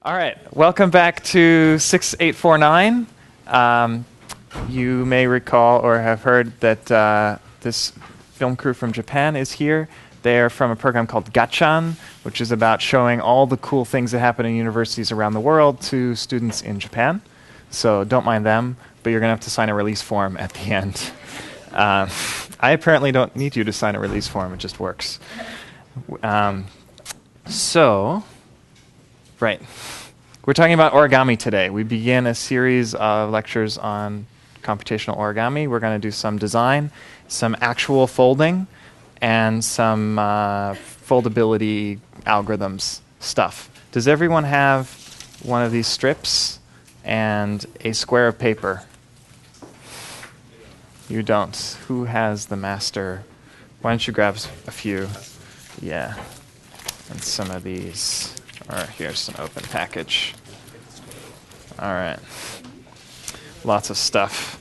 All right, welcome back to 6849. You may recall or have heard that this film crew from Japan is here. They're from a program called Gachan, which is about showing all the cool things that happen in universities around the world to students in Japan. So don't mind them, but you're going to have to sign a release form at the end. I apparently don't need you to sign a release form, it just works. Right. We're talking about origami today. We begin a series of lectures on computational origami. We're going to do some design, some actual folding, and some foldability algorithms stuff. Does everyone have one of these strips and a square of paper? You don't. Who has the master? Why don't you grab a few? Yeah. And some of these. Or here's an open package. All right. Lots of stuff.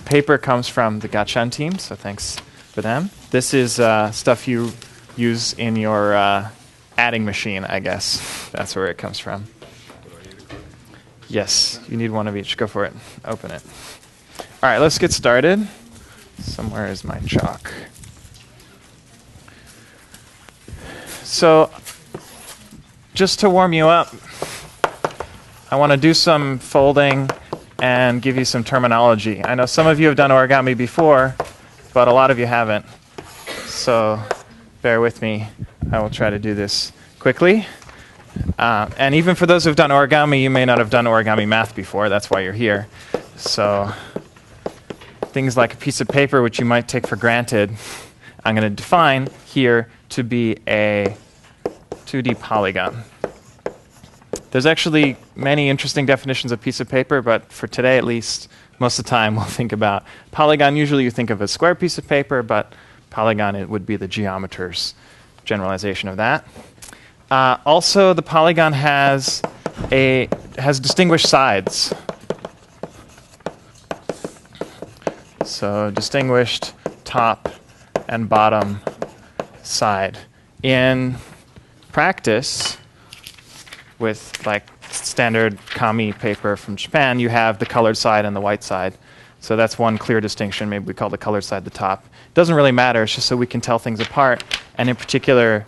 Paper comes from the Gachan team, so thanks for them. This is stuff you use in your adding machine, I guess. That's where it comes from. Yes, you need one of each. Go for it. Open it. All right, let's get started. Somewhere is my chalk. So, just to warm you up, I want to do some folding and give you some terminology. I know some of you have done origami before, but a lot of you haven't. So bear with me. I will try to do this quickly. And even for those who have done origami, you may not have done origami math before. That's why you're here. So things like a piece of paper, which you might take for granted, I'm going to define here to be a 2D polygon. There's actually many interesting definitions of piece of paper, but for today at least, most of the time we'll think about polygon. Usually you think of a square piece of paper, but polygon it would be the geometer's generalization of that. Also, the polygon has distinguished sides. So distinguished top and bottom side. In practice, with like standard kami paper from Japan, you have the colored side and the white side. So that's one clear distinction. Maybe we call the colored side the top. It doesn't really matter. It's just so we can tell things apart, and in particular,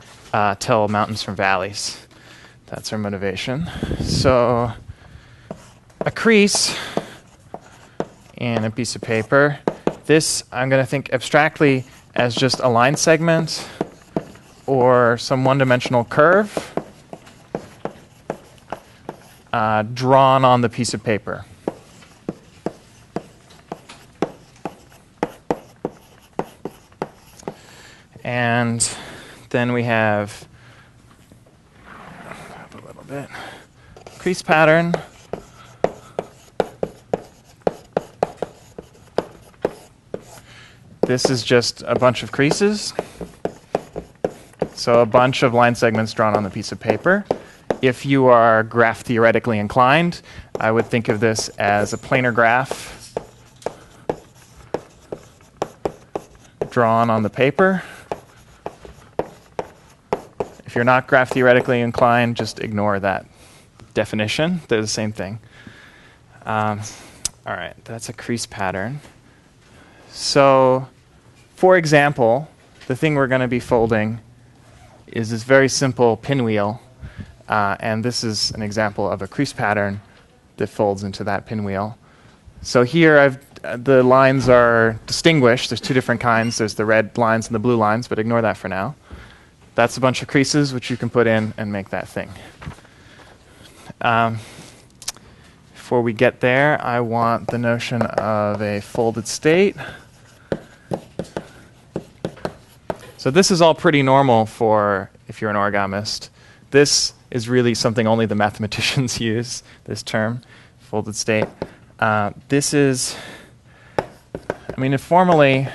tell mountains from valleys. That's our motivation. So a crease in a piece of paper. This I'm going to think abstractly as just a line segment or some one-dimensional curve drawn on the piece of paper. And then we have a little bit crease pattern. This is just a bunch of creases. So a bunch of line segments drawn on the piece of paper. If you are graph theoretically inclined, I would think of this as a planar graph drawn on the paper. If you're not graph theoretically inclined, just ignore that definition. They're the same thing. All right, that's a crease pattern. So, for example, the thing we're going to be folding is this very simple pinwheel. And this is an example of a crease pattern that folds into that pinwheel. So here the lines are distinguished. There's two different kinds. There's the red lines and the blue lines, but ignore that for now. That's a bunch of creases which you can put in and make that thing. Before we get there, I want the notion of a folded state. So this is all pretty normal for if you're an origamist. This is really something only the mathematicians use, this term, folded state. This is, informally,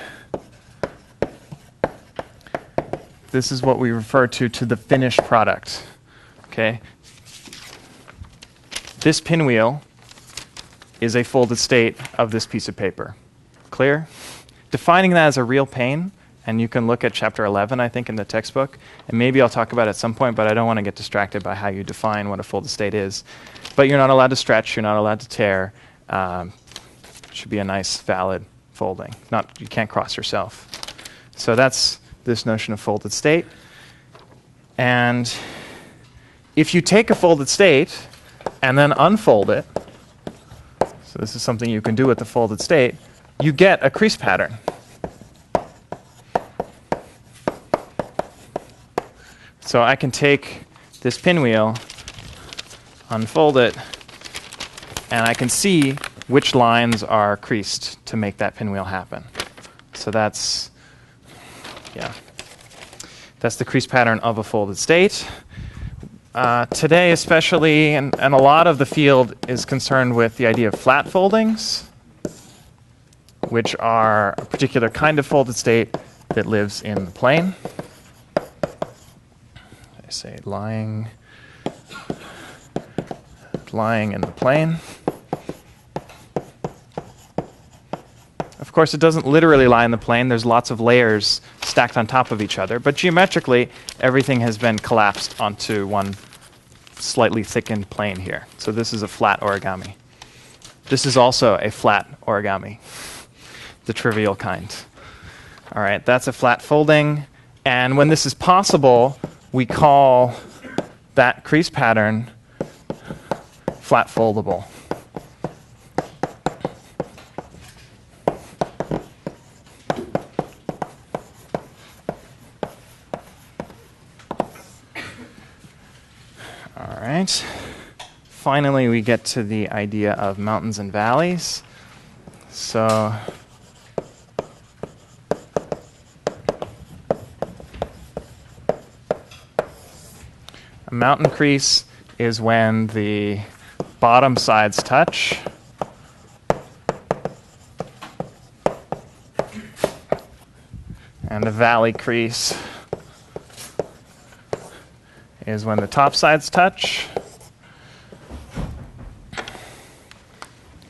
this is what we refer to the finished product. Okay? This pinwheel is a folded state of this piece of paper. Clear? Defining that as a real pain and you can look at chapter 11, I think, in the textbook, and maybe I'll talk about it at some point, but I don't want to get distracted by how you define what a folded state is. But you're not allowed to stretch, you're not allowed to tear. It should be a nice, valid folding. You can't cross yourself. So that's this notion of folded state. And if you take a folded state and then unfold it, so this is something you can do with the folded state, you get a crease pattern. So I can take this pinwheel, unfold it, and I can see which lines are creased to make that pinwheel happen. So that's the crease pattern of a folded state. Today especially, and a lot of the field is concerned with the idea of flat foldings, which are a particular kind of folded state that lives in the plane. I say lying in the plane. Of course, it doesn't literally lie in the plane. There's lots of layers stacked on top of each other. But geometrically, everything has been collapsed onto one slightly thickened plane here. So this is a flat origami. This is also a flat origami, the trivial kind. All right, that's a flat folding. And when this is possible, we call that crease pattern flat foldable. All right. Finally, we get to the idea of mountains and valleys. So a mountain crease is when the bottom sides touch. And a valley crease is when the top sides touch.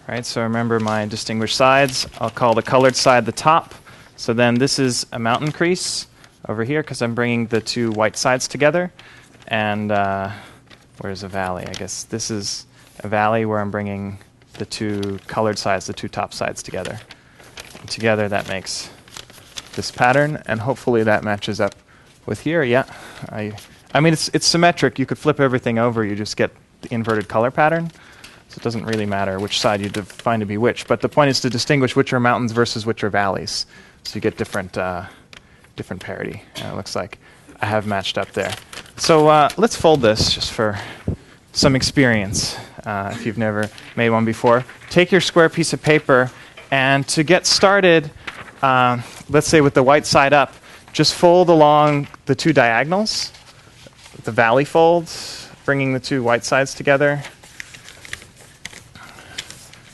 Right, so remember my distinguished sides. I'll call the colored side the top. So then this is a mountain crease over here because I'm bringing the two white sides together. And where's a valley? I guess this is a valley where I'm bringing the two colored sides, the two top sides together. And together that makes this pattern, and hopefully that matches up with here. Yeah, I mean it's symmetric. You could flip everything over. You just get the inverted color pattern. So it doesn't really matter which side you define to be which. But the point is to distinguish which are mountains versus which are valleys. So you get different parity. And it looks like I have matched up there. So let's fold this just for some experience. If you've never made one before, take your square piece of paper, and to get started, let's say with the white side up, just fold along the two diagonals, the valley fold, bringing the two white sides together.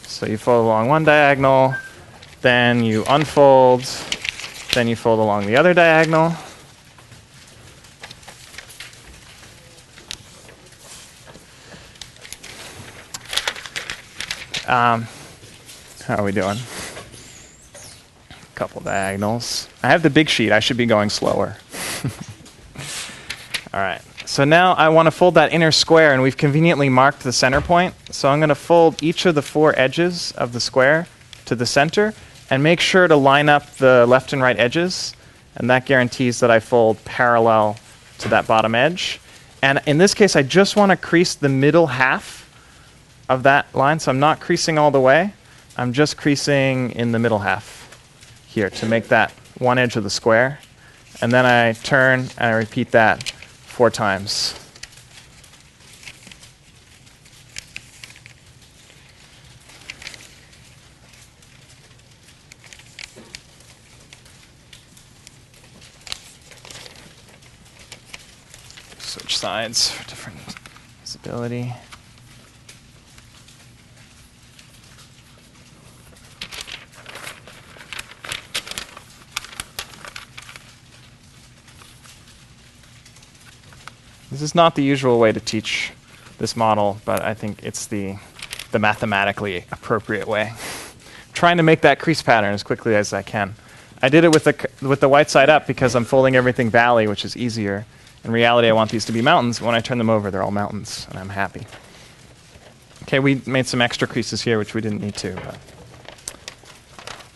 So you fold along one diagonal, then you unfold, then you fold along the other diagonal. How are we doing? Couple diagonals. I have the big sheet. I should be going slower. All right. So now I want to fold that inner square, and we've conveniently marked the center point. So I'm going to fold each of the four edges of the square to the center and make sure to line up the left and right edges. And that guarantees that I fold parallel to that bottom edge. And in this case, I just want to crease the middle half of that line. So I'm not creasing all the way. I'm just creasing in the middle half here to make that one edge of the square. And then I turn and I repeat that 4 times. Switch sides for different visibility. This is not the usual way to teach this model, but I think it's the mathematically appropriate way. Trying to make that crease pattern as quickly as I can. I did it with the white side up because I'm folding everything valley, which is easier. In reality, I want these to be mountains. When I turn them over, they're all mountains, and I'm happy. Okay, we made some extra creases here, which we didn't need to. But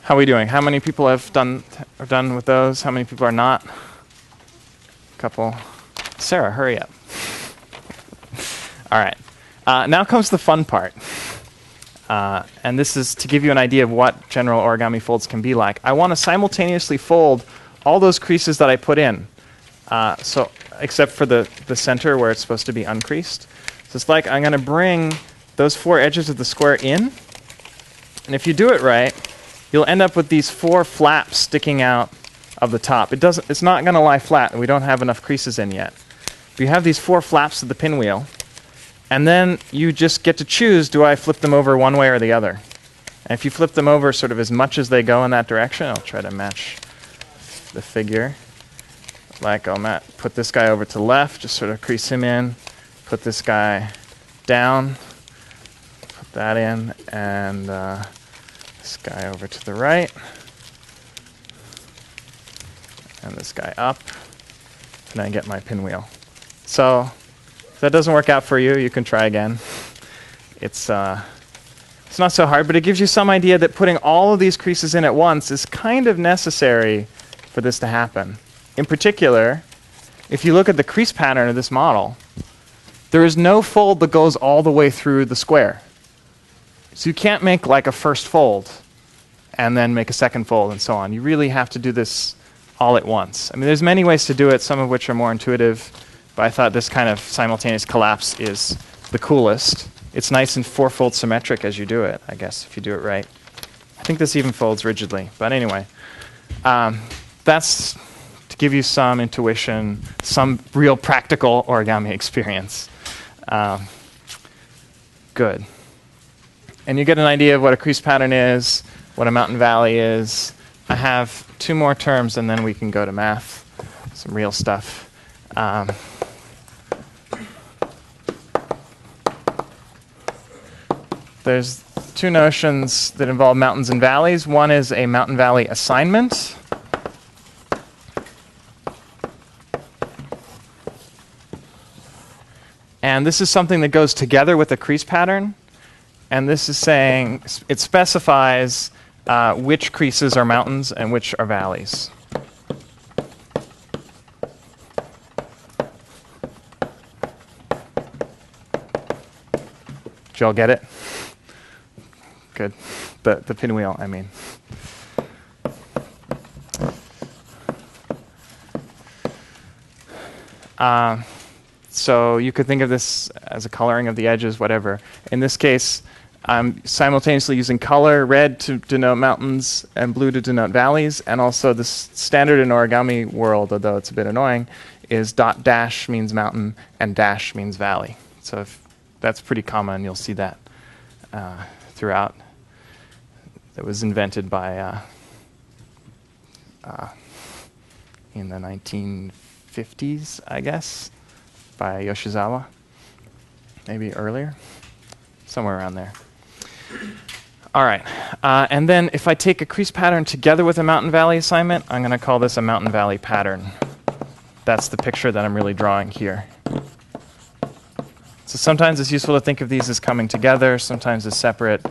how are we doing? How many people are done with those? How many people are not? A couple. Sarah, hurry up. All right. Now comes the fun part. And this is to give you an idea of what general origami folds can be like. I want to simultaneously fold all those creases that I put in, so except for the center where it's supposed to be uncreased. So it's like I'm going to bring those 4 edges of the square in. And if you do it right, you'll end up with these 4 flaps sticking out of the top. It's not going to lie flat, and we don't have enough creases in yet. But you have these 4 flaps of the pinwheel. And then you just get to choose, do I flip them over one way or the other? And if you flip them over sort of as much as they go in that direction, I'll try to match the figure. Like I'll put this guy over to the left, just sort of crease him in, put this guy down, put that in, and this guy over to the right, and this guy up, and I get my pinwheel. So if that doesn't work out for you, you can try again. It's not so hard, but it gives you some idea that putting all of these creases in at once is kind of necessary for this to happen. In particular, if you look at the crease pattern of this model, there is no fold that goes all the way through the square. So you can't make like a first fold and then make a second fold and so on. You really have to do this all at once. I mean, there's many ways to do it, some of which are more intuitive. But I thought this kind of simultaneous collapse is the coolest. It's nice and 4-fold symmetric as you do it, I guess, if you do it right. I think this even folds rigidly. But anyway, that's to give you some intuition, some real practical origami experience. Good. And you get an idea of what a crease pattern is, what a mountain valley is. I have 2 more terms, and then we can go to math, some real stuff. There's 2 notions that involve mountains and valleys. One is a mountain valley assignment. And this is something that goes together with the crease pattern. And this is saying it specifies which creases are mountains and which are valleys. Did you all get it? Good. The pinwheel, I mean. So you could think of this as a coloring of the edges, whatever. In this case, I'm simultaneously using color, red to denote mountains and blue to denote valleys. And also the standard in origami world, although it's a bit annoying, is dot dash means mountain and dash means valley. So that's pretty common. You'll see that throughout. That was invented by in the 1950s, I guess, by Yoshizawa. Maybe earlier, somewhere around there. All right, and then if I take a crease pattern together with a mountain valley assignment, I'm going to call this a mountain valley pattern. That's the picture that I'm really drawing here. So sometimes it's useful to think of these as coming together, sometimes as separate.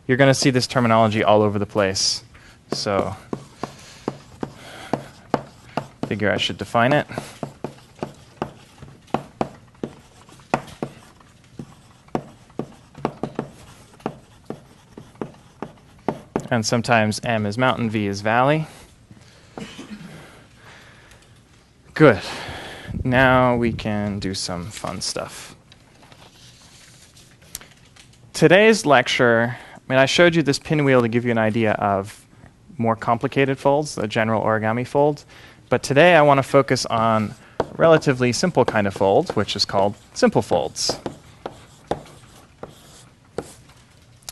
You're going to see this terminology all over the place. So I figure I should define it. And sometimes M is mountain, V is valley. Good. Now we can do some fun stuff. Today's lecture, I showed you this pinwheel to give you an idea of more complicated folds, the general origami fold. But today I want to focus on a relatively simple kind of fold, which is called simple folds.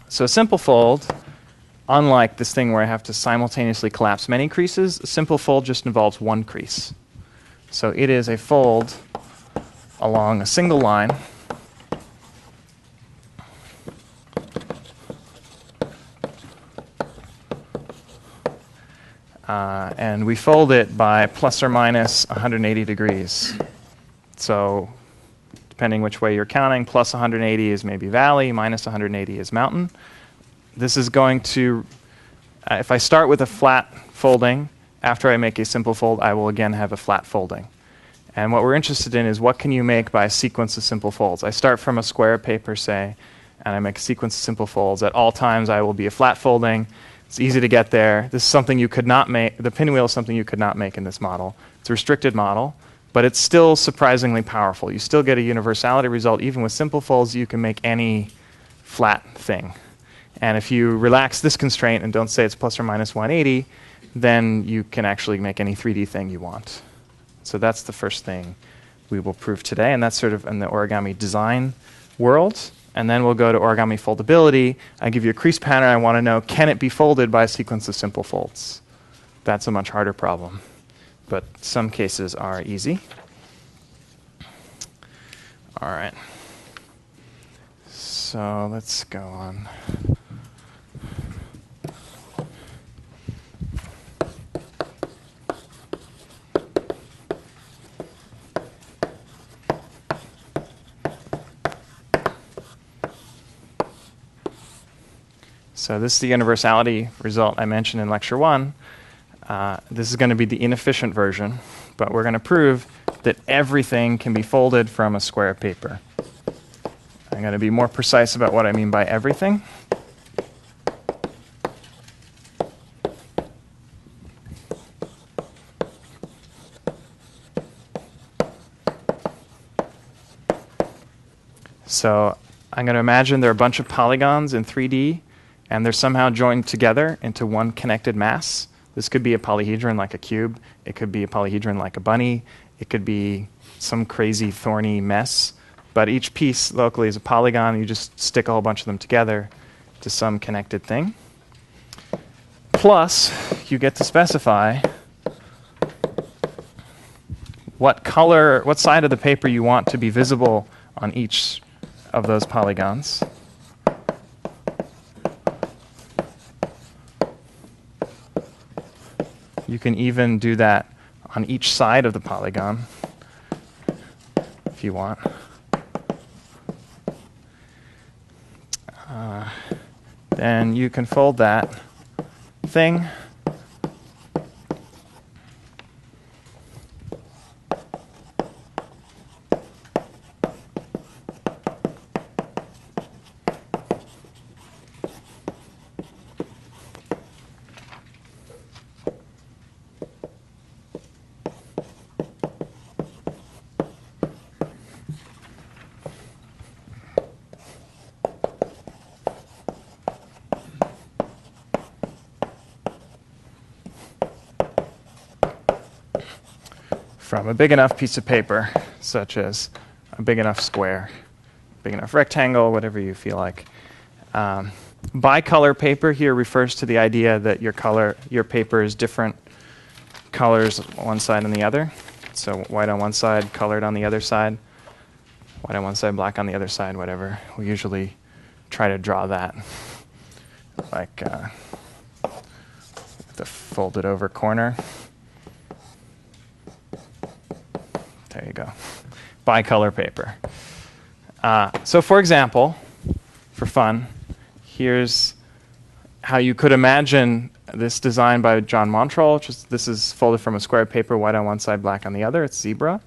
So a simple fold, unlike this thing where I have to simultaneously collapse many creases, a simple fold just involves one crease. So it is a fold along a single line. and we fold it by plus or minus 180 degrees. So depending which way you're counting, plus 180 is maybe valley, minus 180 is mountain. This is going to, if I start with a flat folding, after I make a simple fold, I will again have a flat folding. And what we're interested in is what can you make by a sequence of simple folds. I start from a square of paper, say, and I make a sequence of simple folds. At all times, I will be a flat folding. It's easy to get there. This is something you could not make. The pinwheel is something you could not make in this model. It's a restricted model, but it's still surprisingly powerful. You still get a universality result. Even with simple folds, you can make any flat thing. And if you relax this constraint and don't say it's plus or minus 180, then you can actually make any 3D thing you want. So that's the first thing we will prove today, and that's sort of in the origami design world. And then we'll go to origami foldability. I give you a crease pattern. I want to know, can it be folded by a sequence of simple folds? That's a much harder problem, but some cases are easy. All right. So let's go on. So this is the universality result I mentioned in lecture 1. This is going to be the inefficient version, but we're going to prove that everything can be folded from a square of paper. I'm going to be more precise about what I mean by everything. So I'm going to imagine there are a bunch of polygons in 3D, and they're somehow joined together into one connected mass. This could be a polyhedron like a cube. It could be a polyhedron like a bunny. It could be some crazy thorny mess. But each piece locally is a polygon. You just stick a whole bunch of them together to some connected thing. Plus, you get to specify what color, what side of the paper you want to be visible on each of those polygons. You can even do that on each side of the polygon if you want. Then you can fold that thing. From a big enough piece of paper, such as a big enough square, big enough rectangle, whatever you feel like. Bicolor paper here refers to the idea that your paper is different colors on one side and the other. So white on one side, colored on the other side. White on one side, black on the other side, whatever. We usually try to draw that like the folded over corner. There you go. Bicolor paper. So for example, for fun, here's how you could imagine this design by John Montrell. This is folded from a square of paper, white on one side, black on the other. It's zebra.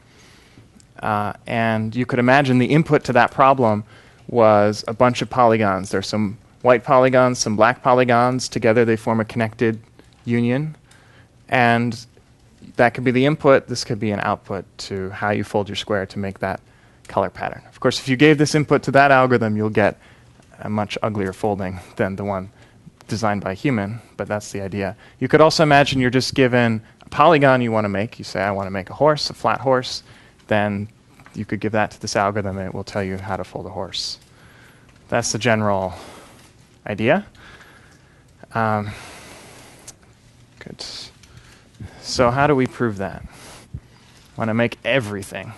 And you could imagine the input to that problem was a bunch of polygons. There's some white polygons, some black polygons. Together they form a connected union. And that could be the input. This could be an output to how you fold your square to make that color pattern. Of course, if you gave this input to that algorithm, you'll get a much uglier folding than the one designed by a human, but that's the idea. You could also imagine you're just given a polygon you want to make. You say, I want to make a horse, a flat horse. Then you could give that to this algorithm, and it will tell you how to fold a horse. That's the general idea. Good. So how do we prove that? I want to make everything.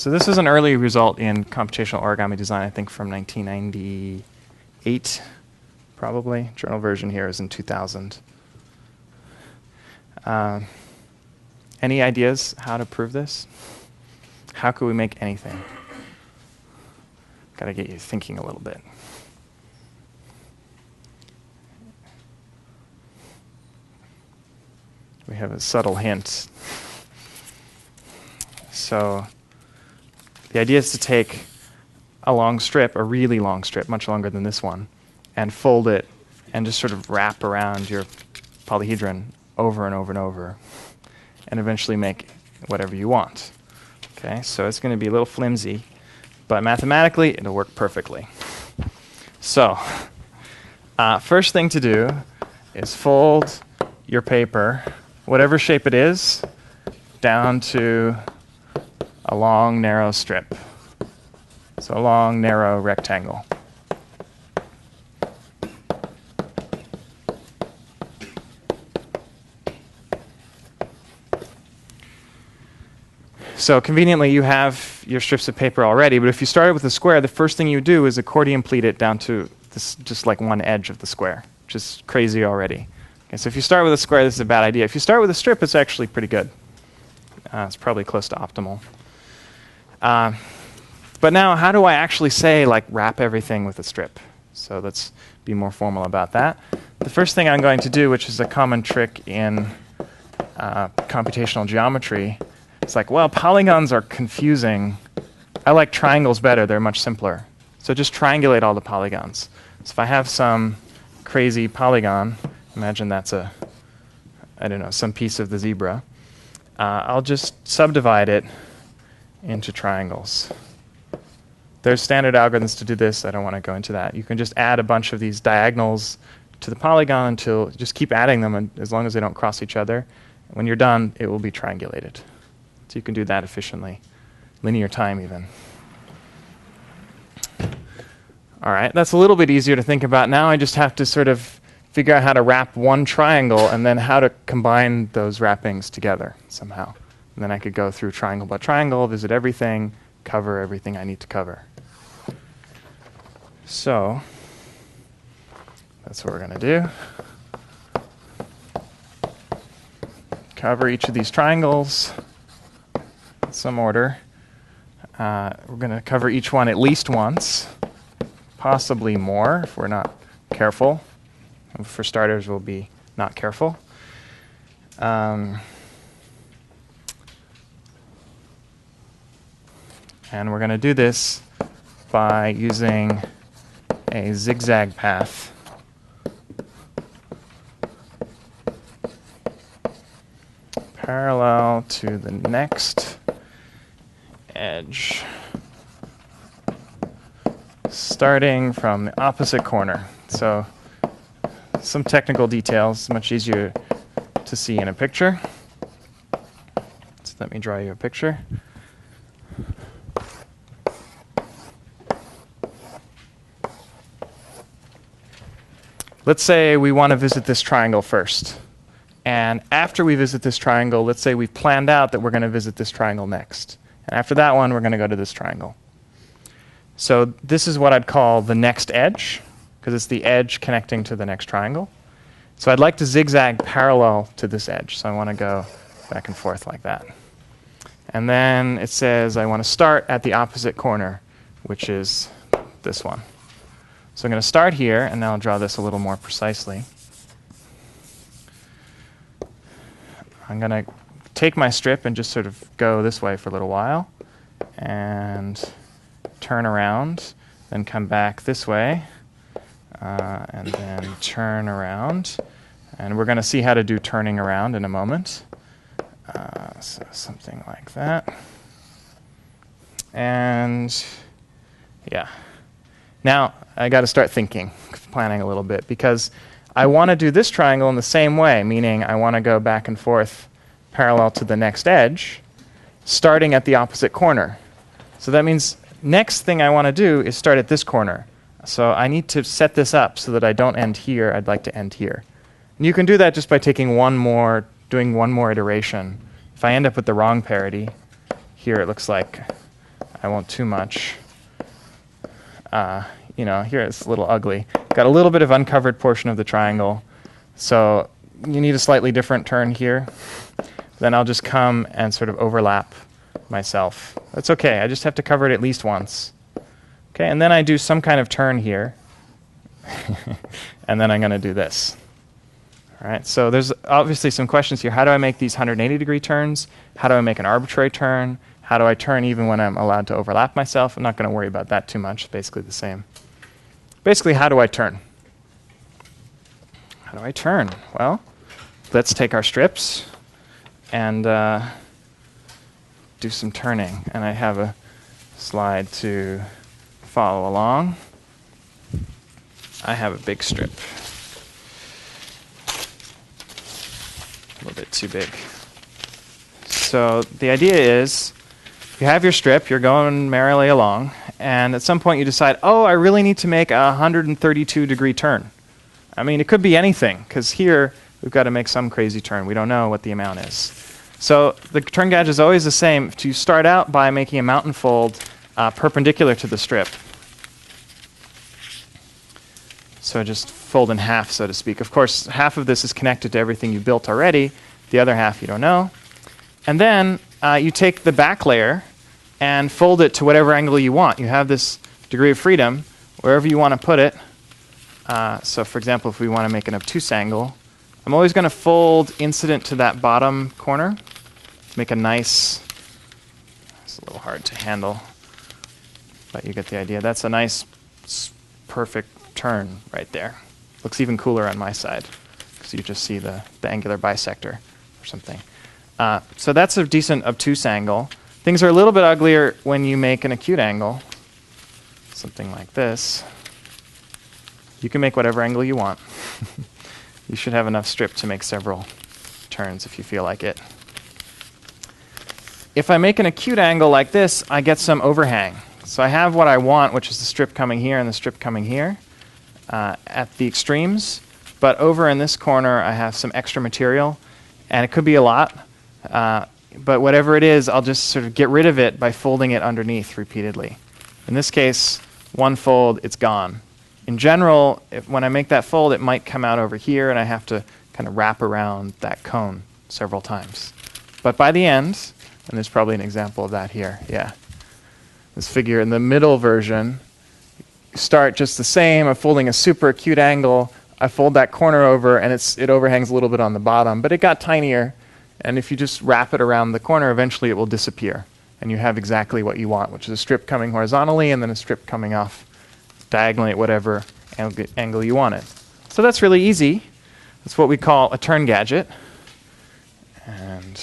So this is an early result in computational origami design, I think from 1998, probably. Journal version here is in 2000. Any ideas how to prove this? How could we make anything? Got to get you thinking a little bit. We have a subtle hint. So the idea is to take a long strip, a really long strip, much longer than this one, and fold it and just sort of wrap around your polyhedron over and over and over, and eventually make whatever you want. Okay, so it's going to be a little flimsy, but mathematically it'll work perfectly. So first thing to do is fold your paper, whatever shape it is, down to a long, narrow strip. So a long, narrow rectangle. So conveniently, you have your strips of paper already, but if you started with a square, the first thing you do is accordion pleat it down to this, just like one edge of the square, which is crazy already. Okay, so if you start with a square, this is a bad idea. If you start with a strip, it's actually pretty good. It's probably close to optimal. But now, how do I actually say, like, wrap everything with a strip? So let's be more formal about that. The first thing I'm going to do, which is a common trick in computational geometry, it's like, well, polygons are confusing. I like triangles better. They're much simpler. So just triangulate all the polygons. So if I have some crazy polygon, imagine that's I don't know, some piece of the zebra, I'll just subdivide it into triangles. There's standard algorithms to do this. I don't want to go into that. You can just add a bunch of these diagonals to the polygon until just keep adding them, and as long as they don't cross each other. When you're done, it will be triangulated. So you can do that efficiently. Linear time, even. All right, that's a little bit easier to think about. Now I just have to sort of figure out how to wrap one triangle and then how to combine those wrappings together somehow. And then I could go through triangle by triangle, visit everything, cover everything I need to cover. So that's what we're going to do. Cover each of these triangles in some order. We're going to cover each one at least once, possibly more if we're not careful. For starters, we'll be not careful. And we're going to do this by using a zigzag path. Parallel to the next edge, starting from the opposite corner. So some technical details, much easier to see in a picture. So let me draw you a picture. Let's say we want to visit this triangle first. And after we visit this triangle, let's say we've planned out that we're going to visit this triangle next. And after that one, we're going to go to this triangle. So this is what I'd call the next edge, because it's the edge connecting to the next triangle. So I'd like to zigzag parallel to this edge. So I want to go back and forth like that. And then it says I want to start at the opposite corner, which is this one. So I'm going to start here, and now I'll draw this a little more precisely. I'm going to take my strip and just sort of go this way for a little while, and turn around, then come back this way, and then turn around. And we're going to see how to do turning around in a moment. So something like that. And yeah. Now I got to start thinking, planning a little bit, because I want to do this triangle in the same way, meaning I want to go back and forth parallel to the next edge, starting at the opposite corner. So that means next thing I want to do is start at this corner. So I need to set this up so that I don't end here. I'd like to end here. And you can do that just by taking doing one more iteration. If I end up with the wrong parity, here it looks like I won't too much. Here it's a little ugly. Got a little bit of uncovered portion of the triangle. So you need a slightly different turn here. Then I'll just come and sort of overlap myself. That's okay. I just have to cover it at least once. Okay, and then I do some kind of turn here. And then I'm going to do this. All right, so there's obviously some questions here. How do I make these 180-degree turns? How do I make an arbitrary turn? How do I turn even when I'm allowed to overlap myself? I'm not going to worry about that too much. It's basically the same. Basically, how do I turn? How do I turn? Well, let's take our strips and do some turning. And I have a slide to follow along. I have a big strip. A little bit too big. So the idea is, you have your strip, you're going merrily along, and at some point you decide, oh, I really need to make a 132-degree turn. I mean, it could be anything, because here we've got to make some crazy turn. We don't know what the amount is. So the turn gauge is always the same. To start out by making a mountain fold perpendicular to the strip. So just fold in half, so to speak. Of course, half of this is connected to everything you built already. The other half you don't know. And then you take the back layer and fold it to whatever angle you want. You have this degree of freedom wherever you want to put it. So for example, if we want to make an obtuse angle, I'm always going to fold incident to that bottom corner. Make a nice, it's a little hard to handle, but you get the idea. That's a nice, perfect turn right there. Looks even cooler on my side because you just see the angular bisector or something. So that's a decent obtuse angle. Things are a little bit uglier when you make an acute angle, something like this. You can make whatever angle you want. You should have enough strip to make several turns if you feel like it. If I make an acute angle like this, I get some overhang. So I have what I want, which is the strip coming here and the strip coming here at the extremes. But over in this corner, I have some extra material. And it could be a lot. But whatever it is, I'll just sort of get rid of it by folding it underneath repeatedly. In this case, one fold, it's gone. In general, when I make that fold, it might come out over here, and I have to kind of wrap around that cone several times. But by the end, and there's probably an example of that here, yeah. This figure in the middle version, you start just the same. I'm folding a super acute angle. I fold that corner over, and it overhangs a little bit on the bottom, but it got tinier. And if you just wrap it around the corner, eventually it will disappear. And you have exactly what you want, which is a strip coming horizontally and then a strip coming off diagonally at whatever angle you want it. So that's really easy. That's what we call a turn gadget. And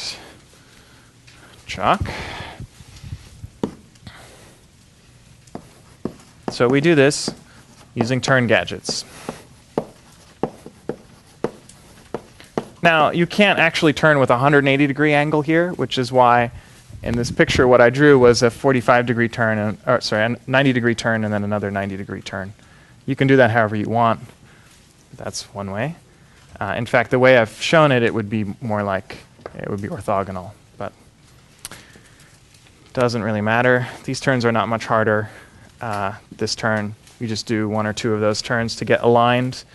chalk. So we do this using turn gadgets. Now, you can't actually turn with a 180-degree angle here, which is why in this picture what I drew was a 45-degree turn, a 90-degree turn, and then another 90-degree turn. You can do that however you want. That's one way. In fact, the way I've shown it, it would be more like, it would be orthogonal, but doesn't really matter. These turns are not much harder. This turn, you just do one or two of those turns to get aligned.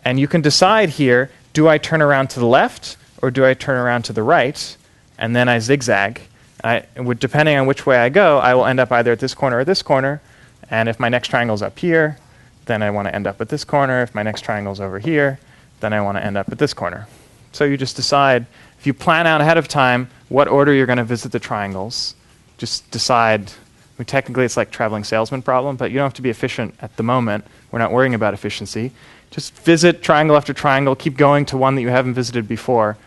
And you can decide here, do I turn around to the left or do I turn around to the right? And then I zigzag. Depending on which way I go, I will end up either at this corner or this corner. And if my next triangle is up here, then I want to end up at this corner. If my next triangle is over here, then I want to end up at this corner. So you just decide, if you plan out ahead of time what order you're going to visit the triangles, just decide. Technically, it's like traveling salesman problem, but you don't have to be efficient at the moment. We're not worrying about efficiency. Just visit triangle after triangle. Keep going to one that you haven't visited before.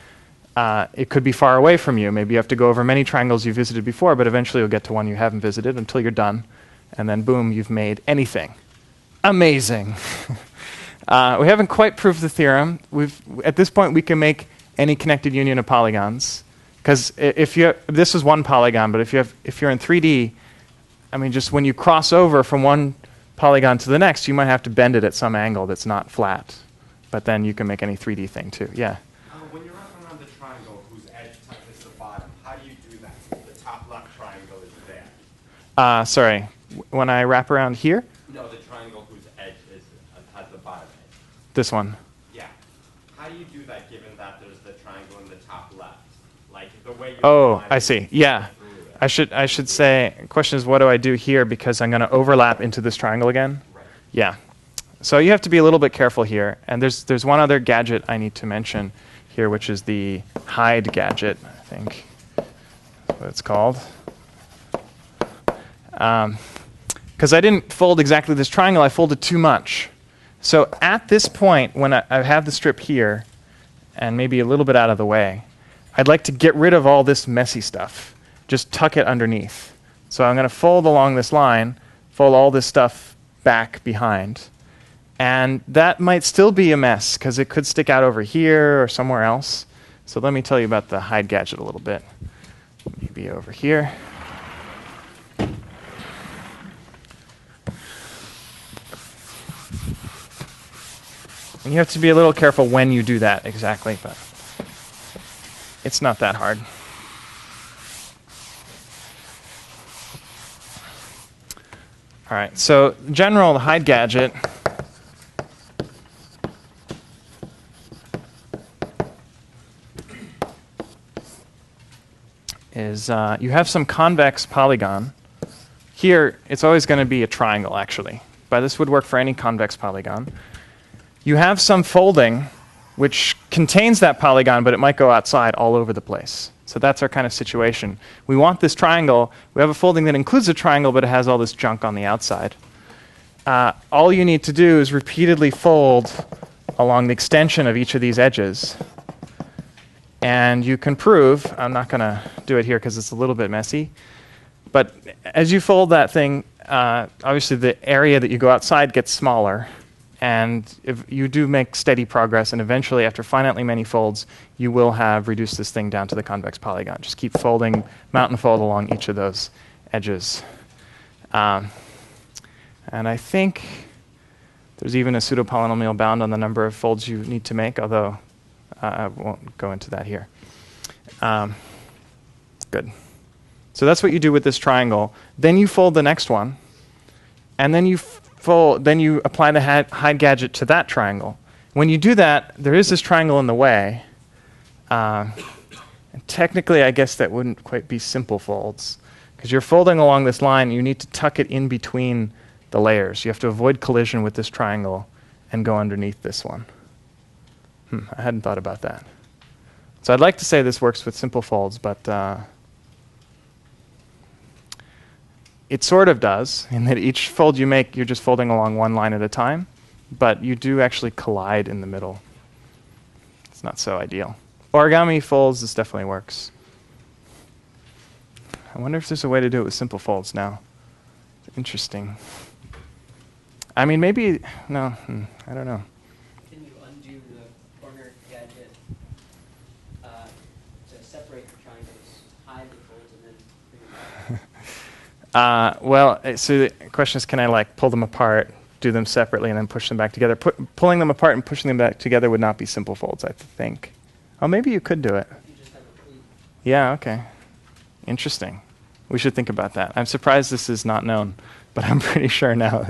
It could be far away from you. Maybe you have to go over many triangles you visited before, but eventually you'll get to one you haven't visited until you're done. And then, boom, you've made anything. Amazing. We haven't quite proved the theorem. At this point, we can make any connected union of polygons. Because this is one polygon, but if you're in 3D, I mean, just when you cross over from one polygon to the next, you might have to bend it at some angle that's not flat. But then you can make any 3D thing too. Yeah? When you're wrapping around the triangle whose edge touches the bottom, how do you do that? The top left triangle is there. Sorry, when I wrap around here? No, the triangle whose edge has the bottom edge. This one. Yeah. How do you do that given that there's the triangle in the top left? Like the way you Oh, I see. Yeah. I should say, the question is, what do I do here? Because I'm going to overlap into this triangle again. Right. Yeah. So you have to be a little bit careful here. And there's one other gadget I need to mention here, which is the hide gadget, I think. That's what it's called. Because I didn't fold exactly this triangle, I folded too much. So at this point, when I have the strip here, and maybe a little bit out of the way, I'd like to get rid of all this messy stuff. Just tuck it underneath. So I'm going to fold along this line, fold all this stuff back behind. And that might still be a mess, because it could stick out over here or somewhere else. So let me tell you about the hide gadget a little bit. Maybe over here. And you have to be a little careful when you do that exactly, but it's not that hard. All right, so general, the hide gadget is you have some convex polygon. Here, it's always going to be a triangle, actually, but this would work for any convex polygon. You have some folding which contains that polygon, but it might go outside all over the place. So that's our kind of situation. We want this triangle. We have a folding that includes a triangle, but it has all this junk on the outside. All you need to do is repeatedly fold along the extension of each of these edges. And you can prove, I'm not going to do it here because it's a little bit messy, but as you fold that thing, obviously the area that you go outside gets smaller. And if you do make steady progress, and eventually after finitely many folds, you will have reduced this thing down to the convex polygon. Just keep folding, mount and fold along each of those edges. And I think there's even a pseudo-polynomial bound on the number of folds you need to make, although I won't go into that here. Good. So that's what you do with this triangle. Then you fold the next one, and then you apply the hide gadget to that triangle. When you do that, there is this triangle in the way. And technically, I guess that wouldn't quite be simple folds, because you're folding along this line, you need to tuck it in between the layers. You have to avoid collision with this triangle and go underneath this one. I hadn't thought about that. So I'd like to say this works with simple folds, but it sort of does, in that each fold you make, you're just folding along one line at a time, but you do actually collide in the middle. It's not so ideal. Origami folds, this definitely works. I wonder if there's a way to do it with simple folds now. Interesting. I mean, maybe, no, I don't know. Can you undo the corner gadget to separate the triangles, hide the folds, and then bring them back? Well, so the question is, can I like pull them apart, do them separately, and then push them back together? Pulling them apart and pushing them back together would not be simple folds, I think. Oh, maybe you could do it. You just have a pleat. Yeah, okay. Interesting. We should think about that. I'm surprised this is not known, but I'm pretty sure now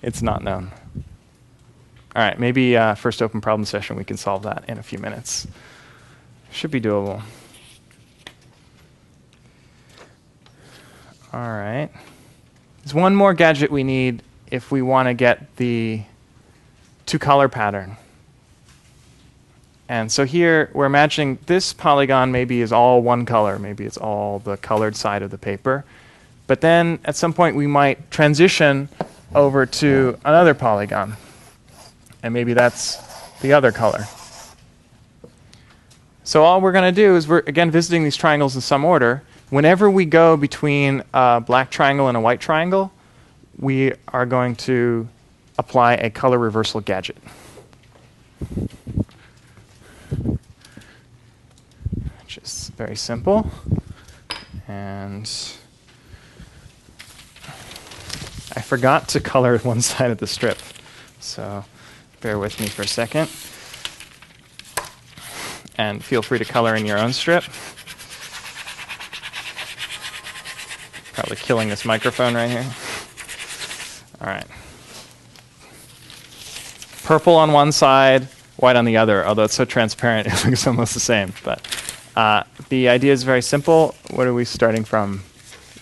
it's not known. All right, maybe first open problem session, we can solve that in a few minutes. Should be doable. All right. There's one more gadget we need if we want to get the two-color pattern. And so here we're imagining this polygon maybe is all one color. Maybe it's all the colored side of the paper. But then at some point we might transition over to another polygon. And maybe that's the other color. So all we're going to do is we're, again, visiting these triangles in some order. Whenever we go between a black triangle and a white triangle, we are going to apply a color reversal gadget. Which is very simple. And I forgot to color one side of the strip. So bear with me for a second. And feel free to color in your own strip. Probably killing this microphone right here. All right. Purple on one side, white on the other, although it's so transparent it looks almost the same. But the idea is very simple. What are we starting from?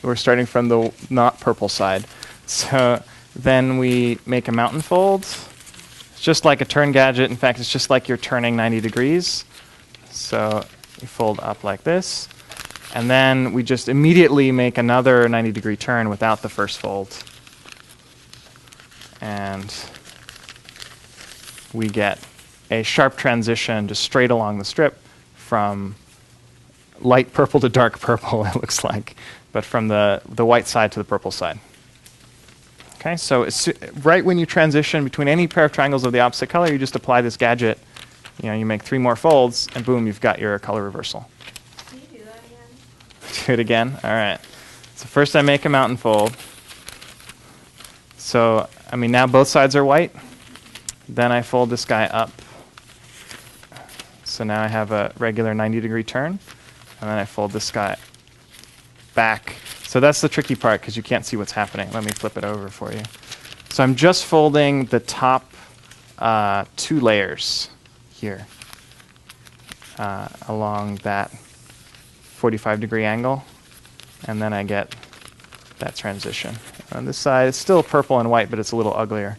We're starting from the not purple side. So then we make a mountain fold. It's just like a turn gadget. In fact, it's just like you're turning 90 degrees. So you fold up like this. And then we just immediately make another 90-degree turn without the first fold. And we get a sharp transition just straight along the strip from light purple to dark purple, it looks like, but from the white side to the purple side. Okay, so right when you transition between any pair of triangles of the opposite color, you just apply this gadget. You make 3 more folds, and boom, you've got your color reversal. Can you do that again? Do it again? All right. So first I make a mountain fold. So, now both sides are white. Then I fold this guy up. So now I have a regular 90-degree turn. And then I fold this guy back. So that's the tricky part because you can't see what's happening. Let me flip it over for you. So I'm just folding the top 2 layers here along that 45-degree angle. And then I get that transition. On this side, it's still purple and white, but it's a little uglier.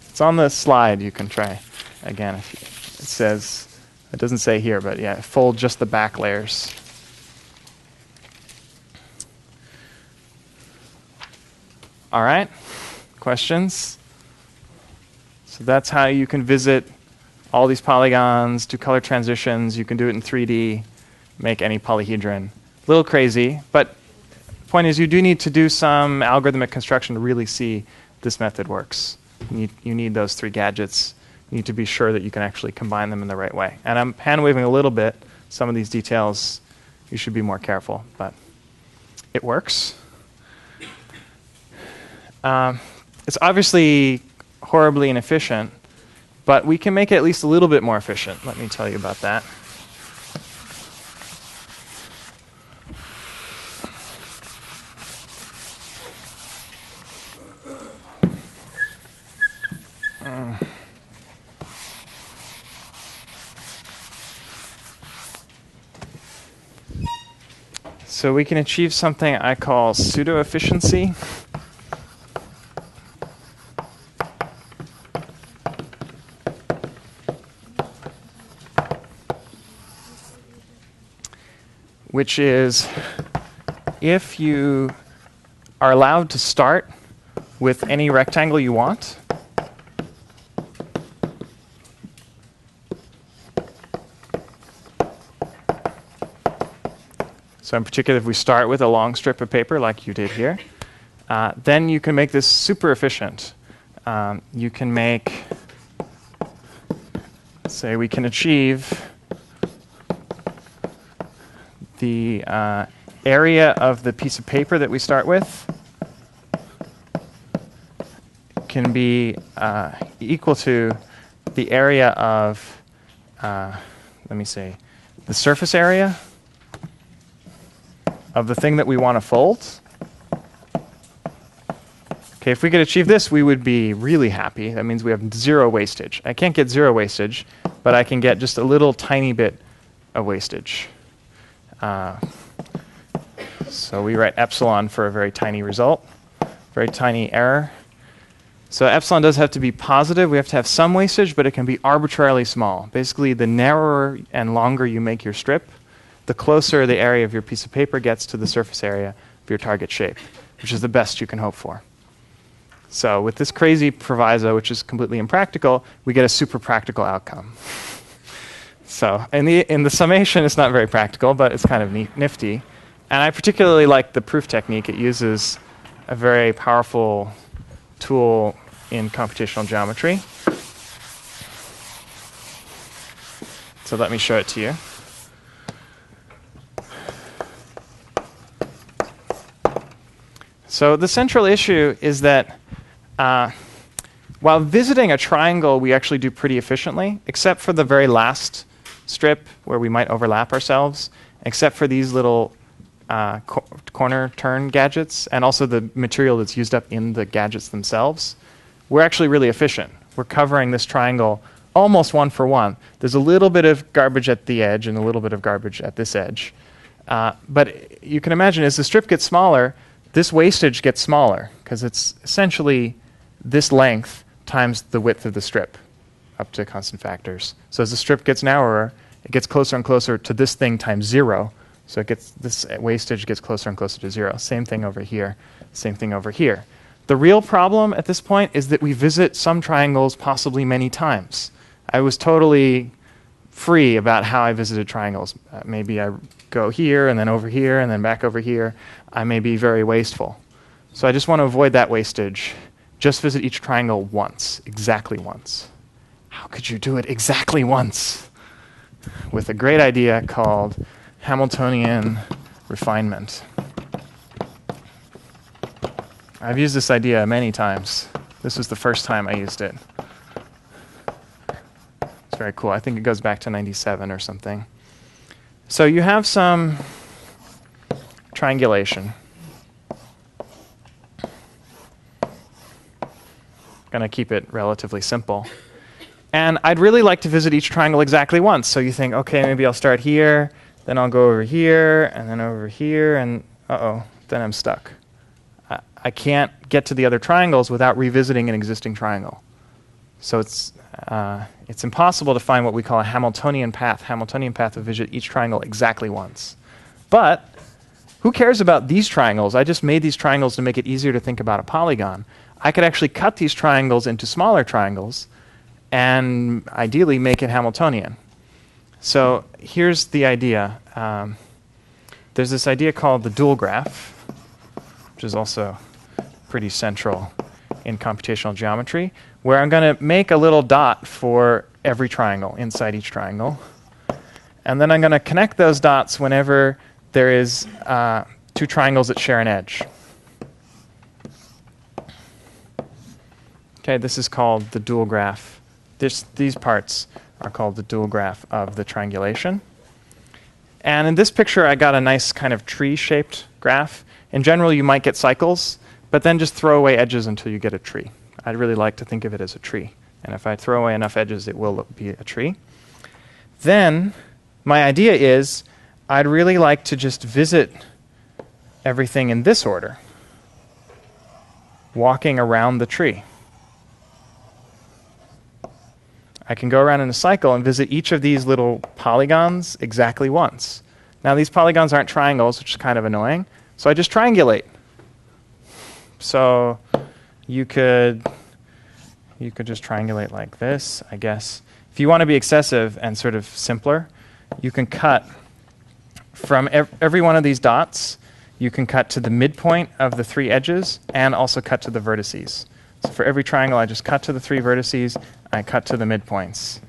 It's on the slide. You can try again. It says, it doesn't say here, but yeah, fold just the back layers. All right, questions? So that's how you can visit all these polygons, do color transitions. You can do it in 3D, make any polyhedron. A little crazy, but the point is you do need to do some algorithmic construction to really see this method works. You need those 3 gadgets. You need to be sure that you can actually combine them in the right way. And I'm hand-waving a little bit. Some of these details, you should be more careful, but it works. It's obviously horribly inefficient, but we can make it at least a little bit more efficient. Let me tell you about that. So we can achieve something I call pseudo-efficiency. Which is if you are allowed to start with any rectangle you want, so in particular, if we start with a long strip of paper like you did here, then you can make this super efficient. You can make, say we can achieve the area of the piece of paper that we start with can be equal to the area of, let me say, the surface area of the thing that we want to fold. Okay, if we could achieve this, we would be really happy. That means we have 0 wastage. I can't get 0 wastage, but I can get just a little tiny bit of wastage. So we write epsilon for a very tiny result, very tiny error. So epsilon does have to be positive. We have to have some wastage, but it can be arbitrarily small. Basically, the narrower and longer you make your strip, the closer the area of your piece of paper gets to the surface area of your target shape, which is the best you can hope for. So with this crazy proviso, which is completely impractical, we get a super practical outcome. So in the summation, it's not very practical, but it's kind of nifty. And I particularly like the proof technique. It uses a very powerful tool in computational geometry. So let me show it to you. So the central issue is that while visiting a triangle, we actually do pretty efficiently, except for the very last strip where we might overlap ourselves, except for these little corner turn gadgets and also the material that's used up in the gadgets themselves, we're actually really efficient. We're covering this triangle almost one for one. There's a little bit of garbage at the edge and a little bit of garbage at this edge. But you can imagine as the strip gets smaller, this wastage gets smaller because it's essentially this length times the width of the strip up to constant factors. So as the strip gets narrower, it gets closer and closer to this thing times 0. So this wastage gets closer and closer to 0. Same thing over here. Same thing over here. The real problem at this point is that we visit some triangles possibly many times. I was totally free about how I visited triangles. Maybe I go here and then over here and then back over here. I may be very wasteful. So I just want to avoid that wastage. Just visit each triangle once, exactly once. How could you do it exactly once? With a great idea called Hamiltonian refinement. I've used this idea many times. This was the first time I used it. It's very cool. I think it goes back to 97 or something. So you have some triangulation. Going to keep it relatively simple. And I'd really like to visit each triangle exactly once. So you think, okay, maybe I'll start here, then I'll go over here, and then over here, and then I'm stuck. I can't get to the other triangles without revisiting an existing triangle. So it's impossible to find what we call a Hamiltonian path. Hamiltonian path to visit each triangle exactly once. But who cares about these triangles? I just made these triangles to make it easier to think about a polygon. I could actually cut these triangles into smaller triangles and ideally make it Hamiltonian. So here's the idea. There's this idea called the dual graph, which is also pretty central in computational geometry, where I'm going to make a little dot for every triangle inside each triangle. And then I'm going to connect those dots whenever there is two triangles that share an edge. Okay, this is called the dual graph. These parts are called the dual graph of the triangulation. And in this picture, I got a nice kind of tree-shaped graph. In general, you might get cycles, but then just throw away edges until you get a tree. I'd really like to think of it as a tree. And if I throw away enough edges, it will be a tree. Then my idea is I'd really like to just visit everything in this order, walking around the tree. I can go around in a cycle and visit each of these little polygons exactly once. Now these polygons aren't triangles, which is kind of annoying, so I just triangulate. So you could just triangulate like this, I guess. If you want to be excessive and sort of simpler, you can cut from every one of these dots, you can cut to the midpoint of the 3 edges and also cut to the vertices. So for every triangle, I just cut to the 3 vertices, I cut to the midpoints.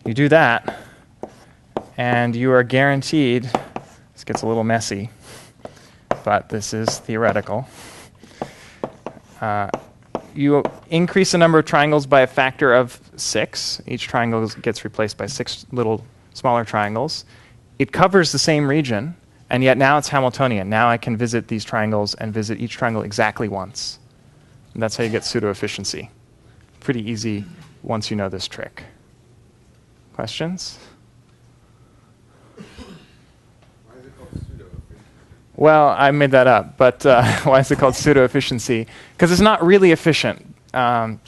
You do that, and you are guaranteed, this gets a little messy, but this is theoretical. You increase the number of triangles by a factor of 6. Each triangle gets replaced by 6 little smaller triangles. It covers the same region, and yet now it's Hamiltonian. Now I can visit these triangles and visit each triangle exactly once. And that's how you get pseudo-efficiency. Pretty easy once you know this trick. Questions? Why is it called pseudo-efficiency? Well, I made that up, but why is it called pseudo-efficiency? Because it's not really efficient. It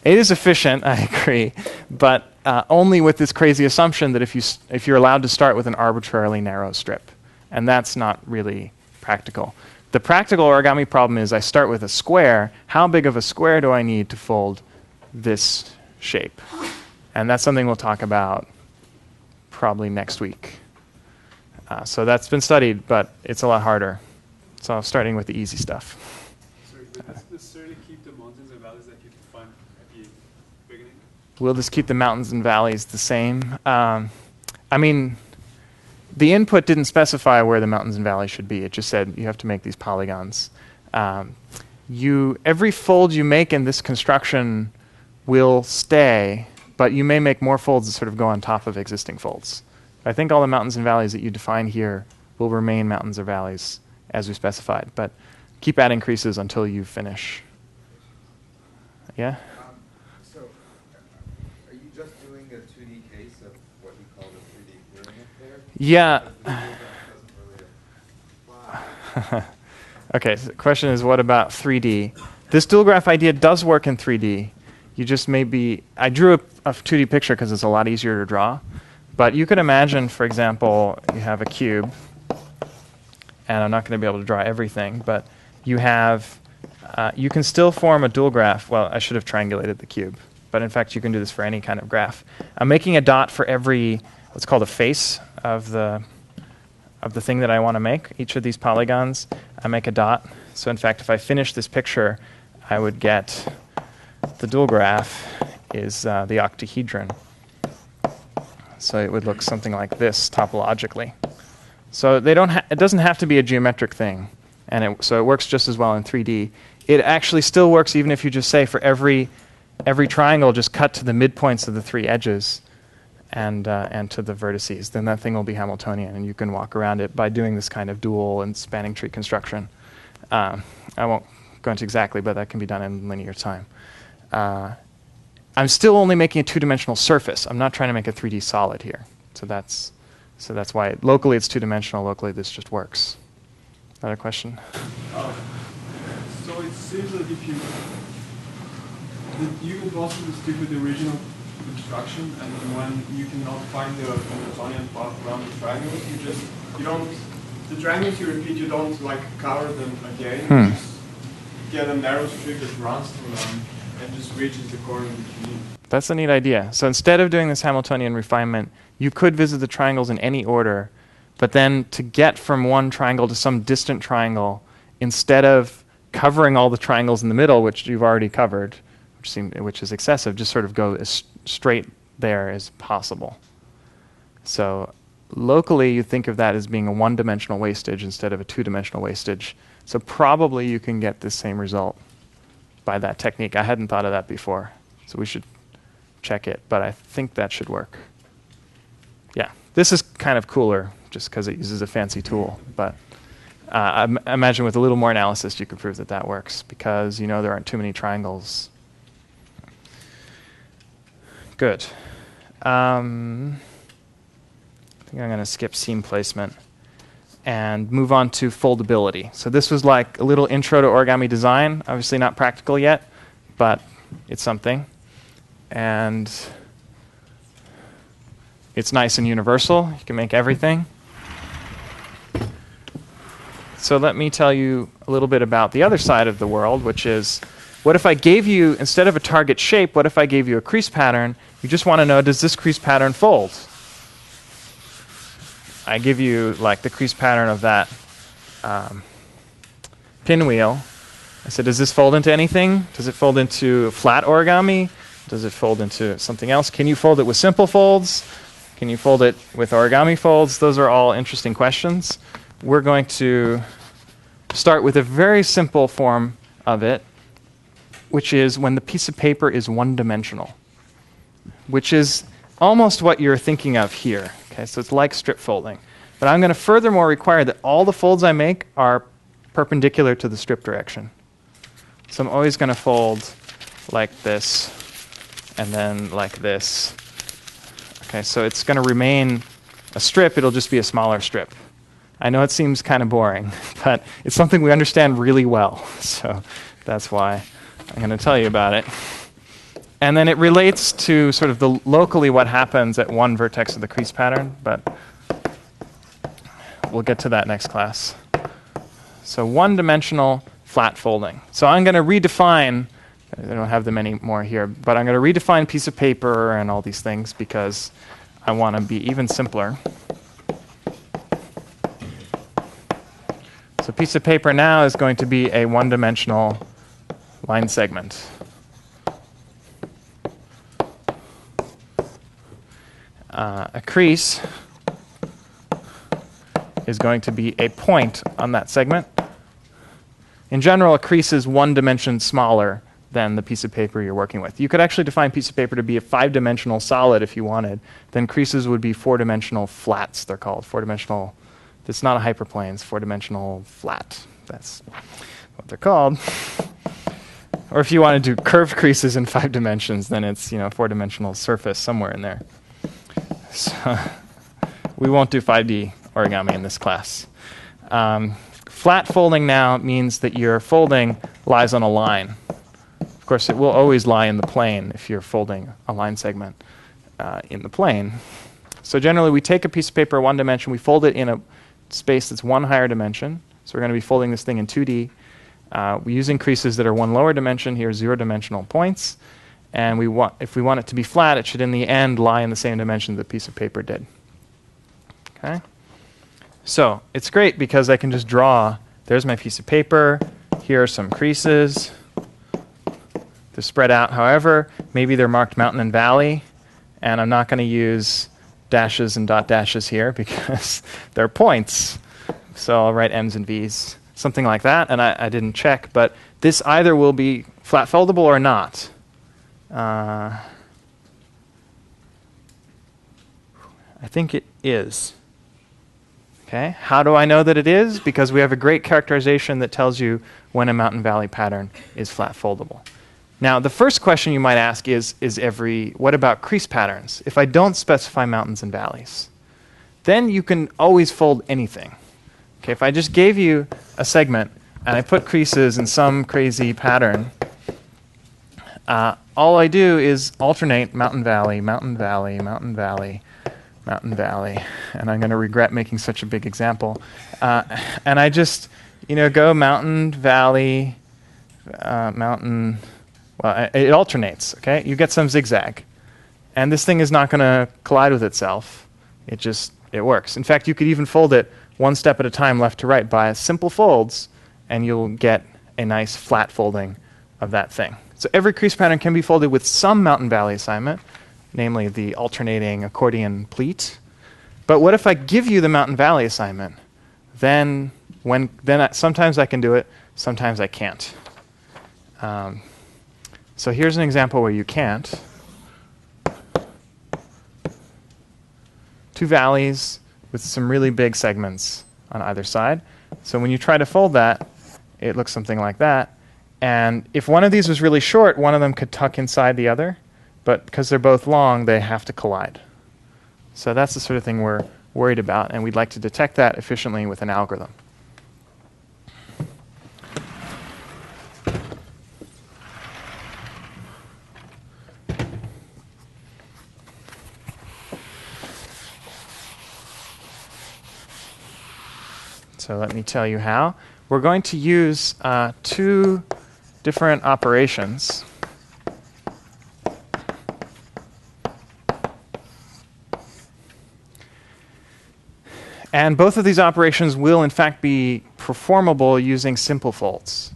is efficient, I agree, but only with this crazy assumption that if you're allowed to start with an arbitrarily narrow strip, and that's not really practical. The practical origami problem is I start with a square. How big of a square do I need to fold this shape? And that's something we'll talk about probably next week. So that's been studied, but it's a lot harder. So I'm starting with the easy stuff. Sorry, but does it necessarily keep the mountains and valleys that you define at the beginning? Will this keep the mountains and valleys the same? I mean, the input didn't specify where the mountains and valleys should be. It just said you have to make these polygons. Every fold you make in this construction will stay, but you may make more folds that sort of go on top of existing folds. I think all the mountains and valleys that you define here will remain mountains or valleys as we specified, but keep adding creases until you finish. Yeah? So, are you just doing a 2D case of what you call the 3D pyramid there? Yeah. Doesn't really Okay, so the question is, what about 3D? This dual graph idea does work in 3D. You just maybe, I drew a 2D picture because it's a lot easier to draw. But you could imagine, for example, you have a cube, and I'm not going to be able to draw everything, but you have, you can still form a dual graph. Well, I should have triangulated the cube, but in fact, you can do this for any kind of graph. I'm making a dot for every, what's called a face of the thing that I want to make. Each of these polygons, I make a dot. So in fact, if I finish this picture, I would get the dual graph is the octahedron. So it would look something like this topologically. So they don't it doesn't have to be a geometric thing, and so it works just as well in 3D. It actually still works even if you just say for every triangle, just cut to the midpoints of the three edges and to the vertices. Then that thing will be Hamiltonian, and you can walk around it by doing this kind of dual and spanning tree construction. I won't go into exactly, but that can be done in linear time. I'm still only making a two-dimensional surface. I'm not trying to make a 3D solid here. So that's why locally it's two-dimensional. Locally this just works. Another question? So it seems that if you can possibly stick with the original construction, and when you cannot find the Hamiltonian path around the triangles, you don't the triangles you repeat, you don't like cover them again. You just get a narrow strip that runs through them and just reaches the corner that you need. That's a neat idea. So instead of doing this Hamiltonian refinement, you could visit the triangles in any order, but then to get from one triangle to some distant triangle, instead of covering all the triangles in the middle, which you've already covered, which is excessive, just sort of go as straight there as possible. So locally, you think of that as being a one-dimensional wastage instead of a two-dimensional wastage. So probably you can get the same result by that technique. I hadn't thought of that before, so we should check it, but I think that should work. Yeah, this is kind of cooler just because it uses a fancy tool, but I imagine with a little more analysis you could prove that that works because you know there aren't too many triangles. Good. I think I'm going to skip seam placement and move on to foldability. So this was like a little intro to origami design. Obviously not practical yet, but it's something. And it's nice and universal. You can make everything. So let me tell you a little bit about the other side of the world, which is, what if I gave you, instead of a target shape, what if I gave you a crease pattern? You just want to know, does this crease pattern fold? I give you like the crease pattern of that pinwheel. I said, does this fold into anything? Does it fold into flat origami? Does it fold into something else? Can you fold it with simple folds? Can you fold it with origami folds? Those are all interesting questions. We're going to start with a very simple form of it, which is when the piece of paper is one-dimensional, which is almost what you're thinking of here. Okay, so it's like strip folding. But I'm going to furthermore require that all the folds I make are perpendicular to the strip direction. So I'm always going to fold like this and then like this. Okay, so it's going to remain a strip. It'll just be a smaller strip. I know it seems kind of boring, but it's something we understand really well. So that's why I'm going to tell you about it. And then it relates to sort of the locally what happens at one vertex of the crease pattern, but we'll get to that next class. So one-dimensional flat folding. So I'm going to redefine, I don't have them anymore here, but I'm going to redefine piece of paper and all these things because I want to be even simpler. So piece of paper now is going to be a one-dimensional line segment. A crease is going to be a point on that segment. In general, a crease is one dimension smaller than the piece of paper you're working with. You could actually define piece of paper to be a 5-dimensional solid if you wanted. Then creases would be 4-dimensional flats, they're called. 4-dimensional, it's not a hyperplane, it's 4-dimensional flat. That's what they're called. Or if you want to do curved creases in 5 dimensions, then it's, 4-dimensional surface somewhere in there. So we won't do 5D origami in this class. Flat folding now means that your folding lies on a line. Of course, it will always lie in the plane if you're folding a line segment in the plane. So generally, we take a piece of paper 1 dimension, we fold it in a space that's 1 higher dimension. So we're going to be folding this thing in 2D. We're using creases that are 1 lower dimension. Here, 0-dimensional points. And if we want it to be flat, it should in the end lie in the same dimension the piece of paper did. Okay? So it's great because I can just draw. There's my piece of paper. Here are some creases. They're spread out. However, maybe they're marked mountain and valley. And I'm not going to use dashes and dot dashes here because they're points. So I'll write M's and V's. Something like that. And I didn't check. But this either will be flat foldable or not. I think it is. Okay. How do I know that it is? Because we have a great characterization that tells you when a mountain valley pattern is flat foldable. Now, the first question you might ask is what about crease patterns? If I don't specify mountains and valleys, then you can always fold anything. Okay, if I just gave you a segment and I put creases in some crazy pattern, all I do is alternate mountain valley, mountain valley, mountain valley, mountain valley. And I'm going to regret making such a big example. And I just, go mountain, valley, mountain. Well, it alternates, okay? You get some zigzag. And this thing is not going to collide with itself. It works. In fact, you could even fold it 1 step at a time left to right by simple folds, and you'll get a nice flat folding of that thing. So every crease pattern can be folded with some mountain valley assignment, namely the alternating accordion pleat. But what if I give you the mountain valley assignment? Then sometimes I can do it, sometimes I can't. So here's an example where you can't. 2 valleys with some really big segments on either side. So when you try to fold that, it looks something like that. And if one of these was really short, one of them could tuck inside the other. But because they're both long, they have to collide. So that's the sort of thing we're worried about, and we'd like to detect that efficiently with an algorithm. So let me tell you how. We're going to use 2 different operations. And both of these operations will, in fact, be performable using simple folds.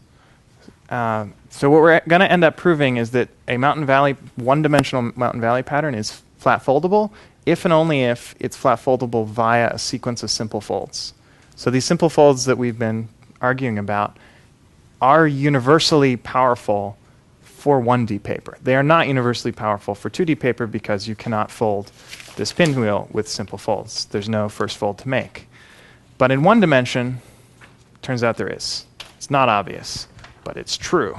So what we're going to end up proving is that a mountain valley, 1-dimensional mountain valley pattern is flat foldable if and only if it's flat foldable via a sequence of simple folds. So these simple folds that we've been arguing about are universally powerful for 1D paper. They are not universally powerful for 2D paper because you cannot fold this pinwheel with simple folds. There's no first fold to make. But in 1 dimension, turns out there is. It's not obvious, but it's true.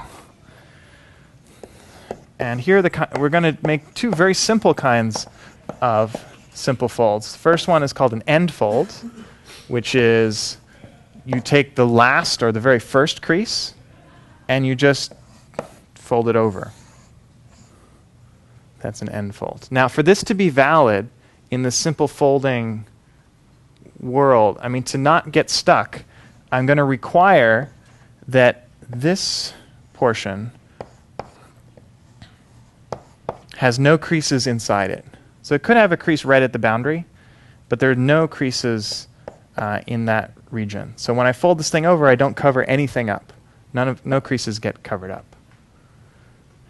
And here we're going to make 2 very simple kinds of simple folds. The first one is called an end fold, which is you take the last or the very first crease and you just fold it over. That's an end fold. Now, for this to be valid in the simple folding world, to not get stuck, I'm going to require that this portion has no creases inside it. So it could have a crease right at the boundary, but there are no creases in that region. So when I fold this thing over, I don't cover anything up. No creases get covered up.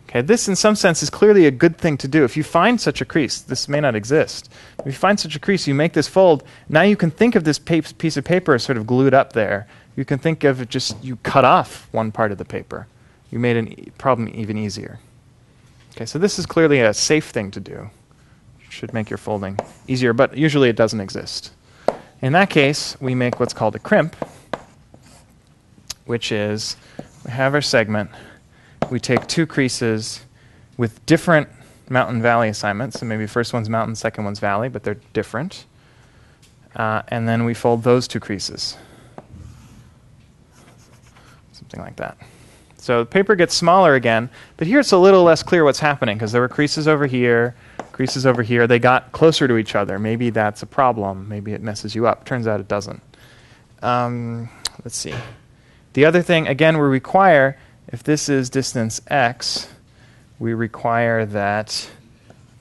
Okay, this in some sense is clearly a good thing to do. If you find such a crease, this may not exist. If you find such a crease, you make this fold. Now you can think of this piece of paper as sort of glued up there. You can think of it just, you cut off one part of the paper. you made a problem even easier. Okay, so this is clearly a safe thing to do. It should make your folding easier, but usually it doesn't exist. In that case, we make what's called a crimp, which is we have our segment. We take two creases with different mountain-valley assignments. So maybe first one's mountain, second one's valley, but they're different. And then we fold those two creases. Something like that. So the paper gets smaller again, but here it's a little less clear what's happening because there were creases over here, creases over here. They got closer to each other. Maybe that's a problem. Maybe it messes you up. Turns out it doesn't. Let's see. The other thing, again, we require, if this is distance x, we require that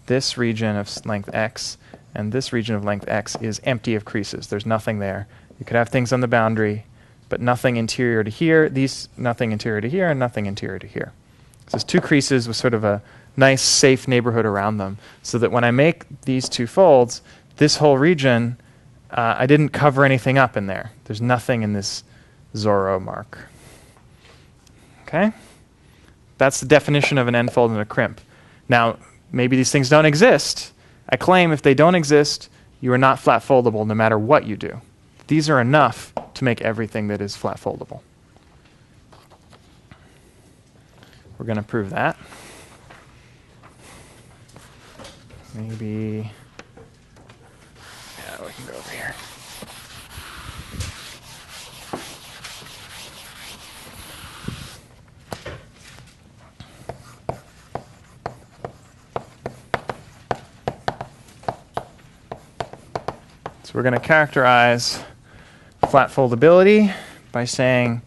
this region of length x and this region of length x is empty of creases. There's nothing there. You could have things on the boundary, but nothing interior to here, nothing interior to here, and nothing interior to here. So it's two creases with sort of a nice, safe neighborhood around them, so that when I make these two folds, this whole region, I didn't cover anything up in there. There's nothing in this Zorro mark. Okay? That's the definition of an end fold and a crimp. Now, maybe these things don't exist. I claim if they don't exist, you are not flat foldable no matter what you do. These are enough to make everything that is flat foldable. We're going to prove that. Maybe, yeah, we can go over here. So we're going to characterize flat foldability by saying,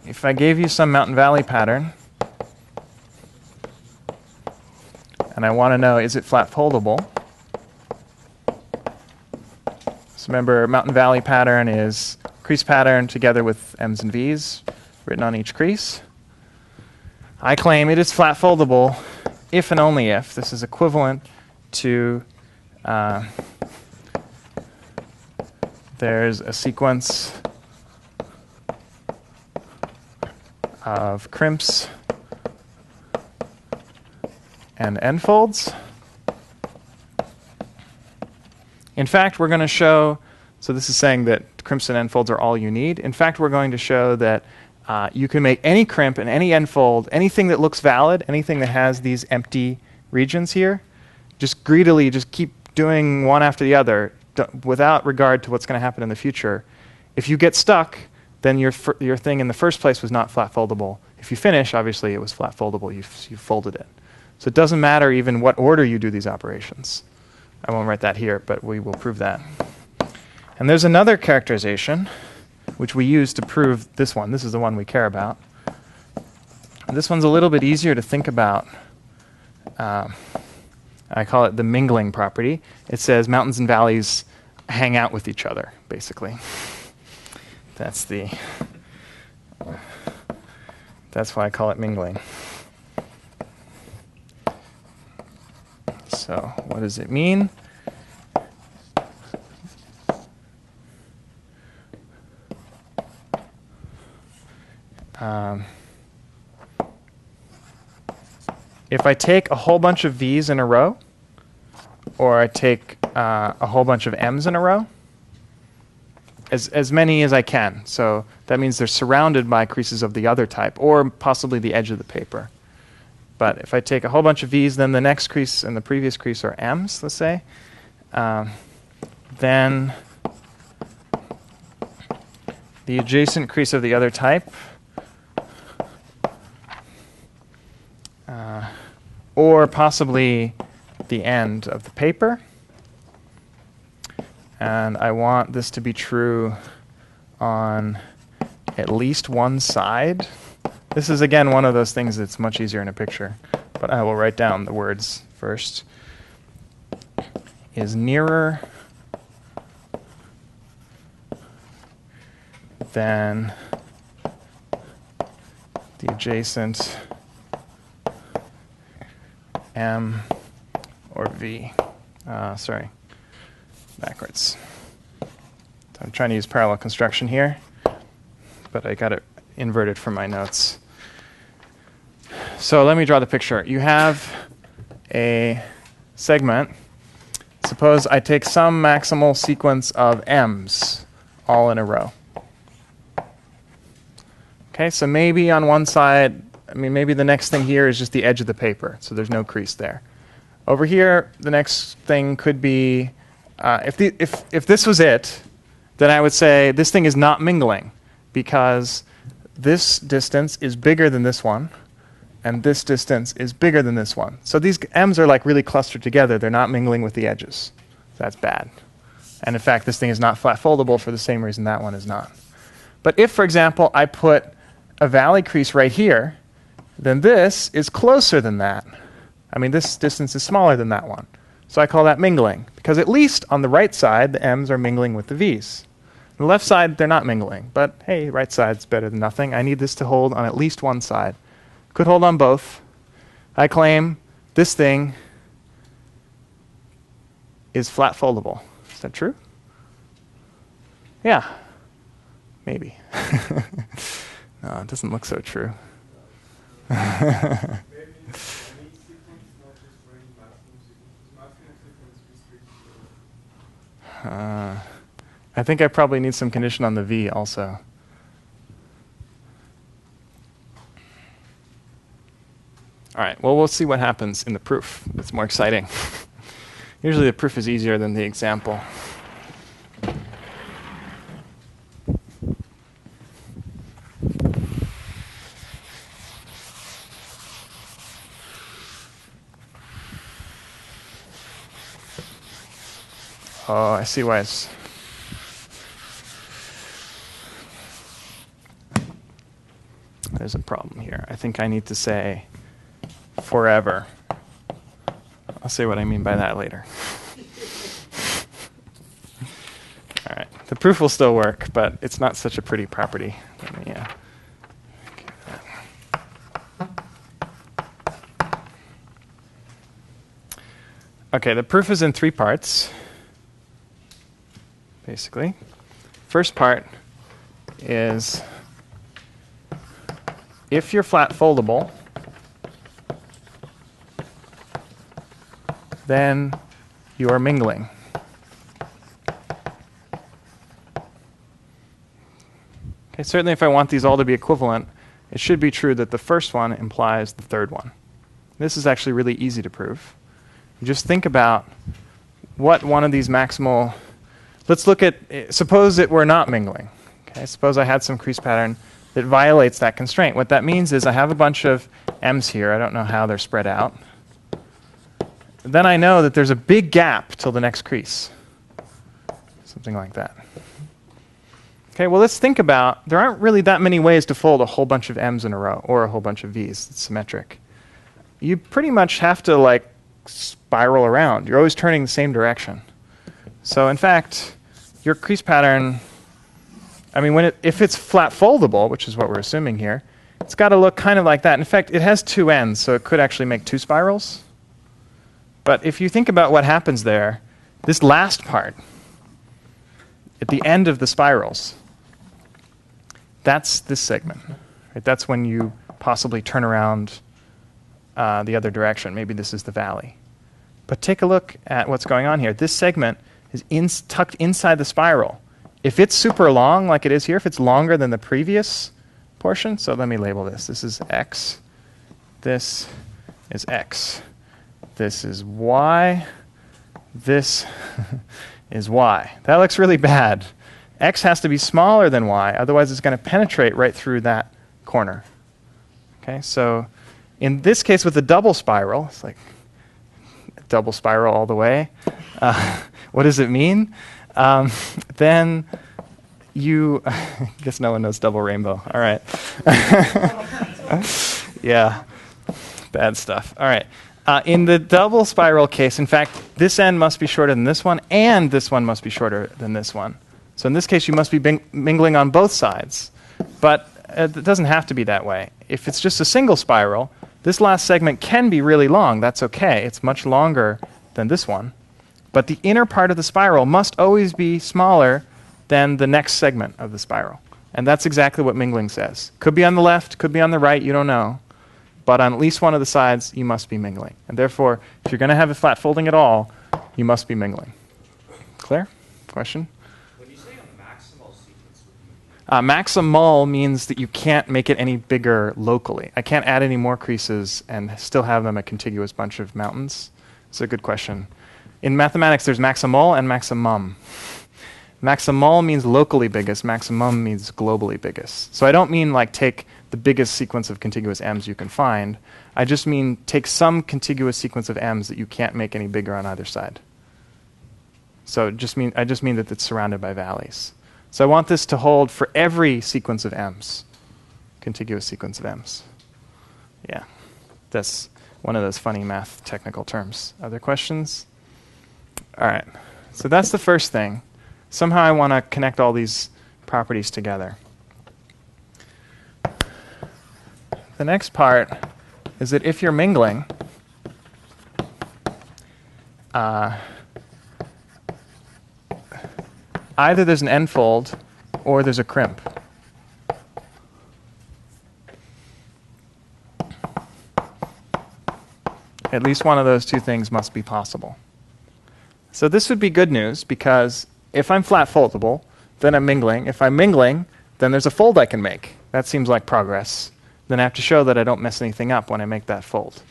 if I gave you some mountain valley pattern, and I want to know, is it flat foldable? So remember, mountain valley pattern is crease pattern together with M's and V's written on each crease. I claim it is flat foldable if and only if this is equivalent to there's a sequence of crimps and end folds. In fact, we're going to show, so this is saying that crimps and end folds are all you need. In fact, we're going to show that you can make any crimp and any end fold, anything that looks valid, anything that has these empty regions here, just greedily just keep doing one after the other without regard to what's going to happen in the future. If you get stuck, then your thing in the first place was not flat foldable. If you finish, obviously it was flat foldable. You folded it. So it doesn't matter even what order you do these operations. I won't write that here, but we will prove that. And there's another characterization which we use to prove this one. This is the one we care about. And this one's a little bit easier to think about. I call it the mingling property. It says mountains and valleys hang out with each other, basically. That's why I call it mingling. So what does it mean? If I take a whole bunch of V's in a row, or I take a whole bunch of M's in a row, as many as I can. So that means they're surrounded by creases of the other type, or possibly the edge of the paper. But if I take a whole bunch of V's, then the next crease and the previous crease are M's, let's say. Then the adjacent crease of the other type, or possibly the end of the paper. And I want this to be true on at least one side. This is, again, one of those things that's much easier in a picture. But I will write down the words first. Is nearer than the adjacent M or V. Sorry, backwards. So I'm trying to use parallel construction here, but I got it inverted from my notes. So let me draw the picture. You have a segment. Suppose I take some maximal sequence of m's all in a row. Okay, so maybe on one side, maybe the next thing here is just the edge of the paper, so there's no crease there. Over here, the next thing could be, if this was it, then I would say this thing is not mingling because this distance is bigger than this one, and this distance is bigger than this one. So these m's are like really clustered together. They're not mingling with the edges. So that's bad. And in fact, this thing is not flat foldable for the same reason that one is not. But if, for example, I put a valley crease right here, then this is closer than that. This distance is smaller than that one. So I call that mingling, because at least on the right side, the m's are mingling with the v's. On the left side, they're not mingling. But hey, right side's better than nothing. I need this to hold on at least one side. Could hold on both. I claim this thing is flat foldable. Is that true? Yeah. Maybe. No, it doesn't look so true. Maybe any sequence, not just for any maximum sequence. Maximum sequence restricts. I think I probably need some condition on the v also. All right, well, we'll see what happens in the proof. It's more exciting. Usually the proof is easier than the example. Oh, I see why it's... There's a problem here. I think I need to say forever. I'll say what I mean by that later. All right. The proof will still work, but it's not such a pretty property. Let me, okay, the proof is in 3 parts, basically. First part is if you're flat foldable, then you are mingling. Okay, certainly if I want these all to be equivalent, it should be true that the first one implies the third one. This is actually really easy to prove. You just think about what one of these maximal... Let's look at... Suppose it were not mingling. Okay, suppose I had some crease pattern that violates that constraint. What that means is I have a bunch of m's here. I don't know how they're spread out. Then I know that there's a big gap till the next crease. Something like that. Okay, well, let's think about, there aren't really that many ways to fold a whole bunch of m's in a row or a whole bunch of v's. It's symmetric. You pretty much have to like spiral around. You're always turning the same direction. So in fact, your crease pattern, if it's flat foldable, which is what we're assuming here, it's got to look kind of like that. In fact, it has 2 ends, so it could actually make 2 spirals. But if you think about what happens there, this last part, at the end of the spirals, that's this segment. Right? That's when you possibly turn around the other direction. Maybe this is the valley. But take a look at what's going on here. This segment is tucked inside the spiral. If it's super long, like it is here, if it's longer than the previous portion, so let me label this. This is x. This is x. This is y. This is y. That looks really bad. X has to be smaller than y, otherwise it's going to penetrate right through that corner. Okay, so in this case with the double spiral, it's like a double spiral all the way. What does it mean? Then you, I guess no one knows double rainbow. All right. Yeah, bad stuff. All right. In the double spiral case, in fact, this end must be shorter than this one, and this one must be shorter than this one. So in this case, you must be mingling on both sides. But it doesn't have to be that way. If it's just a single spiral, this last segment can be really long. That's okay. It's much longer than this one. But the inner part of the spiral must always be smaller than the next segment of the spiral. And that's exactly what mingling says. Could be on the left, could be on the right, you don't know. But on at least one of the sides, you must be mingling. And therefore, if you're going to have a flat folding at all, you must be mingling. Clear? Question? When you say a maximal sequence, what do you mean? Maximal means that you can't make it any bigger locally. I can't add any more creases and still have them a contiguous bunch of mountains. It's a good question. In mathematics, there's maximal and maximum. Maximal means locally biggest, maximum means globally biggest. So I don't mean like take the biggest sequence of contiguous m's you can find. I just mean take some contiguous sequence of m's that you can't make any bigger on either side. So I just mean that it's surrounded by valleys. So I want this to hold for every sequence of m's, contiguous sequence of m's. Yeah, that's one of those funny math technical terms. Other questions? All right, so that's the first thing. Somehow I want to connect all these properties together. The next part is that if you're mingling, either there's an n-fold or there's a crimp. At least one of those two things must be possible. So this would be good news because if I'm flat foldable, then I'm mingling. If I'm mingling, then there's a fold I can make. That seems like progress. Then I have to show that I don't mess anything up when I make that fold.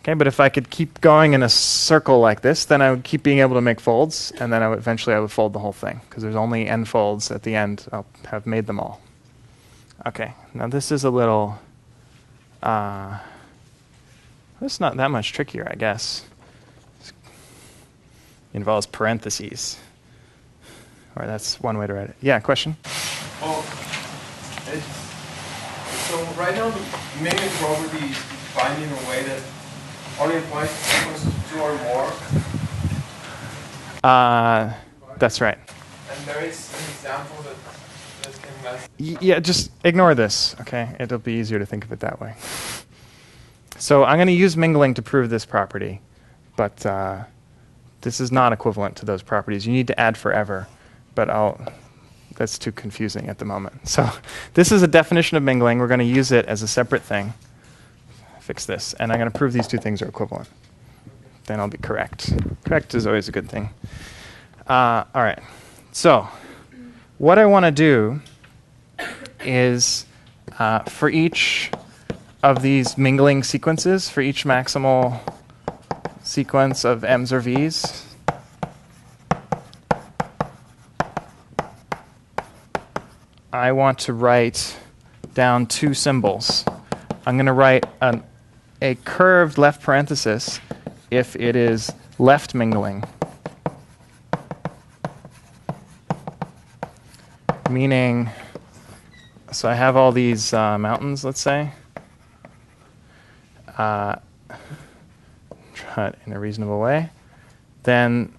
Okay, but if I could keep going in a circle like this, then I would keep being able to make folds, and then eventually I would fold the whole thing, because there's only n folds at the end. I'll have made them all. Okay, now this is a little... it's not that much trickier, I guess. Involves parentheses. Or that's one way to write it. Yeah, question? Well, so right now the mingling property is defined in a way that only applies to sequences of 2 or more. That's right. And there is an example that can mess. Yeah, just ignore this, okay? It'll be easier to think of it that way. So I'm going to use mingling to prove this property, but this is not equivalent to those properties. You need to add forever, but that's too confusing at the moment. So this is a definition of mingling. We're going to use it as a separate thing. Fix this, and I'm going to prove these two things are equivalent. Then I'll be correct. Correct is always a good thing. All right. So what I want to do is for each of these mingling sequences, for each maximal sequence of m's or v's, I want to write down two symbols. I'm going to write a curved left parenthesis if it is left mingling, meaning, so I have all these mountains, let's say. Try it in a reasonable way. Then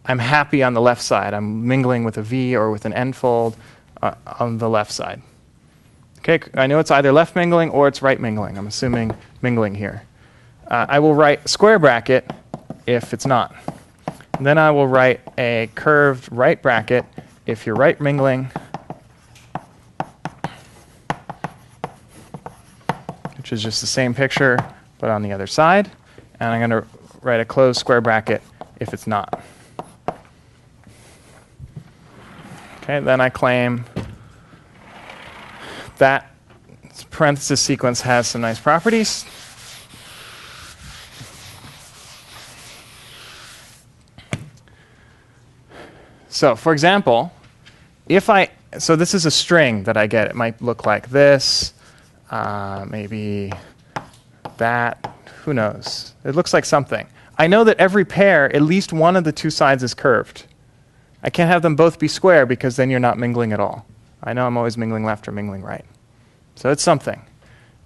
I'm happy on the left side. I'm mingling with a V or with an n-fold on the left side. Okay, I know it's either left mingling or it's right mingling. I'm assuming mingling here. I will write square bracket if it's not. And then I will write a curved right bracket if you're right mingling, which is just the same picture but on the other side. And I'm going to write a closed square bracket if it's not. Okay, then I claim that parenthesis sequence has some nice properties. So, for example, so this is a string that I get. It might look like this, maybe that, who knows? It looks like something. I know that every pair, at least one of the two sides is curved. I can't have them both be square because then you're not mingling at all. I know I'm always mingling left or mingling right. So it's something.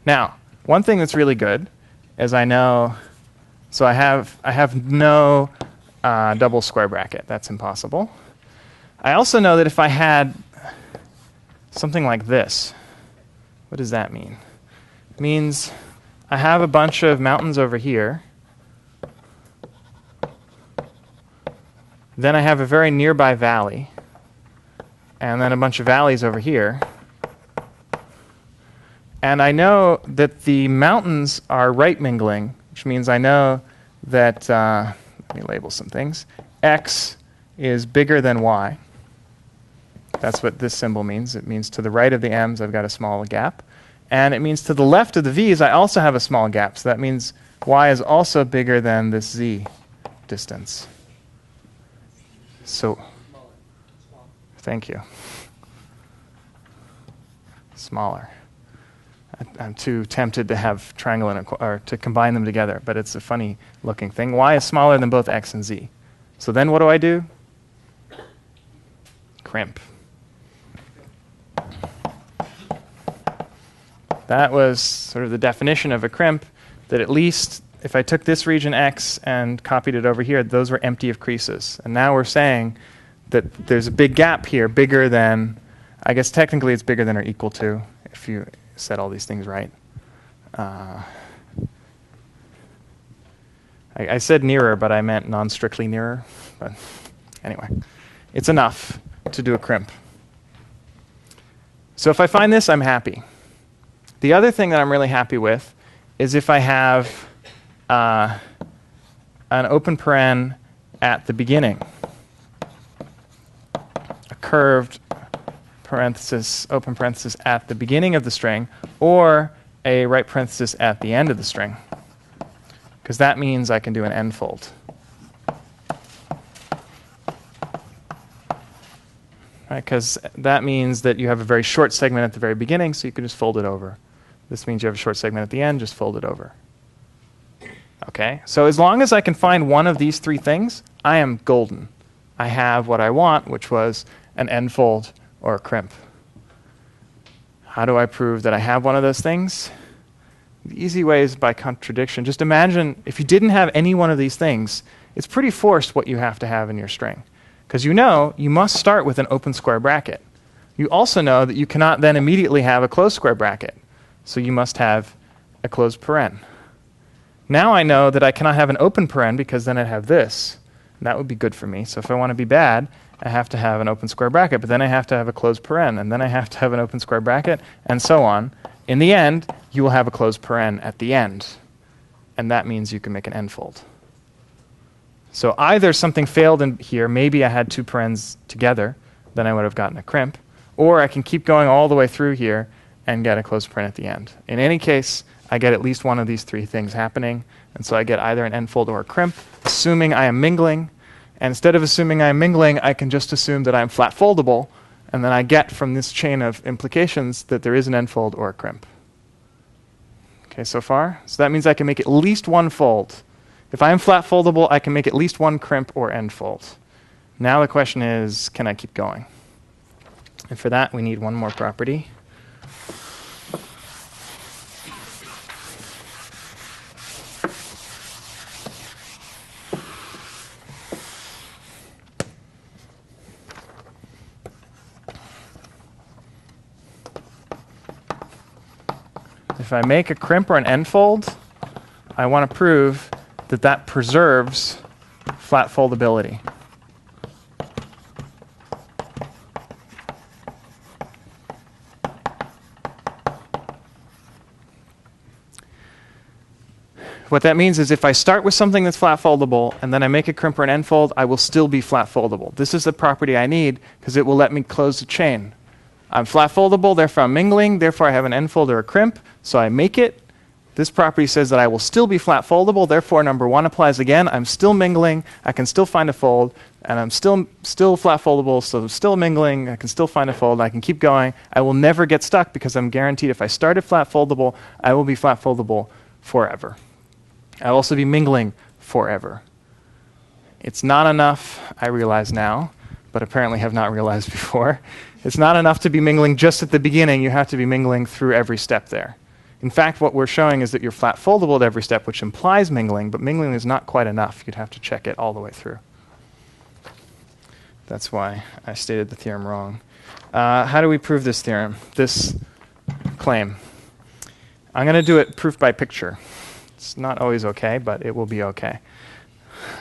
Now, one thing that's really good is I know, so I have no double square bracket. That's impossible. I also know that if I had something like this, what does that mean? It means I have a bunch of mountains over here. Then I have a very nearby valley. and then a bunch of valleys over here. And I know that the mountains are right mingling, which means I know that, let me label some things, x is bigger than y. That's what this symbol means. It means to the right of the m's, I've got a small gap. And it means to the left of the v's, I also have a small gap. So that means y is also bigger than this z distance. So, thank you. Smaller. I'm too tempted to have triangle or to combine them together, but it's a funny looking thing. Y is smaller than both x and z. So then what do? Crimp. That was sort of the definition of a crimp, that at least if I took this region x and copied it over here, those were empty of creases. And now we're saying that there's a big gap here, bigger than, I guess technically it's bigger than or equal to, if you said all these things right. I said nearer, but I meant non-strictly nearer. But anyway, it's enough to do a crimp. So if I find this, I'm happy. The other thing that I'm really happy with is if I have an open paren at the beginning, a curved parenthesis, open parenthesis at the beginning of the string, or a right parenthesis at the end of the string, because that means I can do an end fold. Right, because that means that you have a very short segment at the very beginning, so you can just fold it over. This means you have a short segment at the end, just fold it over. Okay, so as long as I can find one of these three things, I am golden. I have what I want, which was an end fold or a crimp. How do I prove that I have one of those things? The easy way is by contradiction. Just imagine if you didn't have any one of these things, it's pretty forced what you have to have in your string. Because you know you must start with an open square bracket. You also know that you cannot then immediately have a closed square bracket. So you must have a closed paren. Now I know that I cannot have an open paren because then I'd have this. And that would be good for me. So if I want to be bad, I have to have an open square bracket, but then I have to have a closed paren, and then I have to have an open square bracket, and so on. In the end, you will have a closed paren at the end. And that means you can make an end fold. So either something failed in here, maybe I had two parens together, then I would have gotten a crimp, or I can keep going all the way through here and get a closed paren at the end. In any case, I get at least one of these three things happening, and so I get either an end fold or a crimp, assuming I am mingling. And instead of assuming I am mingling, I can just assume that I'm flat foldable, and then I get from this chain of implications that there is an end fold or a crimp. Okay, so far? So that means I can make at least one fold. If I am flat foldable, I can make at least one crimp or end fold. Now the question is, can I keep going? And for that, we need one more property. If I make a crimp or an end fold, I want to prove that that preserves flat foldability. What that means is if I start with something that's flat foldable and then I make a crimp or an end fold, I will still be flat foldable. This is the property I need because it will let me close the chain. I'm flat foldable, therefore I'm mingling, therefore I have an end fold or a crimp, so I make it. This property says that I will still be flat foldable, therefore number one applies again. I'm still mingling, I can still find a fold, and I'm still flat foldable, so I'm still mingling, I can still find a fold, I can keep going. I will never get stuck because I'm guaranteed if I started flat foldable, I will be flat foldable forever. I'll also be mingling forever. It's not enough, I realize now, but apparently have not realized before. It's not enough to be mingling just at the beginning. You have to be mingling through every step there. In fact, what we're showing is that you're flat foldable at every step, which implies mingling, but mingling is not quite enough. You'd have to check it all the way through. That's why I stated the theorem wrong. How do we prove this theorem, this claim? I'm going to do it proof by picture. It's not always okay, but it will be okay.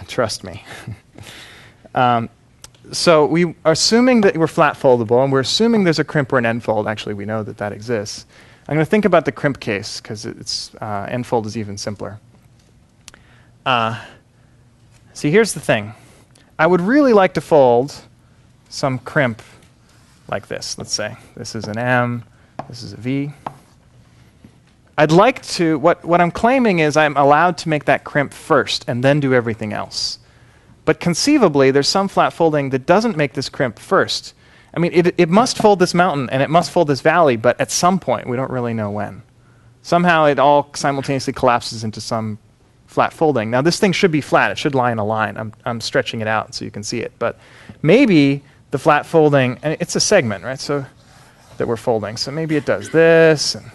Trust me. So we are assuming that we're flat foldable, and we're assuming there's a crimp or an end fold. Actually, we know that that exists. I'm going to think about the crimp case, because it's end fold is even simpler. See, here's the thing. I would really like to fold some crimp like this. Let's say this is an M, this is a V. I'd like to, what I'm claiming is I'm allowed to make that crimp first and then do everything else. But conceivably, there's some flat folding that doesn't make this crimp first. I mean, it must fold this mountain and it must fold this valley, but at some point, we don't really know when. Somehow it all simultaneously collapses into some flat folding. Now, this thing should be flat. It should lie in a line. I'm stretching it out so you can see it. But maybe the flat folding, and it's a segment, right, so that we're folding. So maybe it does this, and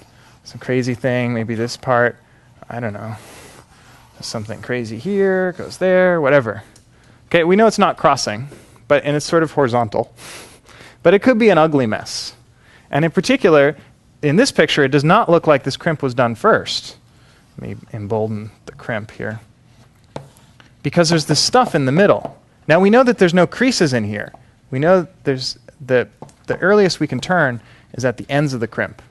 some crazy thing, maybe this part, I don't know. There's something crazy here, goes there, whatever. Okay, we know it's not crossing, and it's sort of horizontal. But it could be an ugly mess. And in particular, in this picture, it does not look like this crimp was done first. Let me embolden the crimp here. Because there's this stuff in the middle. Now we know that there's no creases in here. We know there's the earliest we can turn is at the ends of the crimp.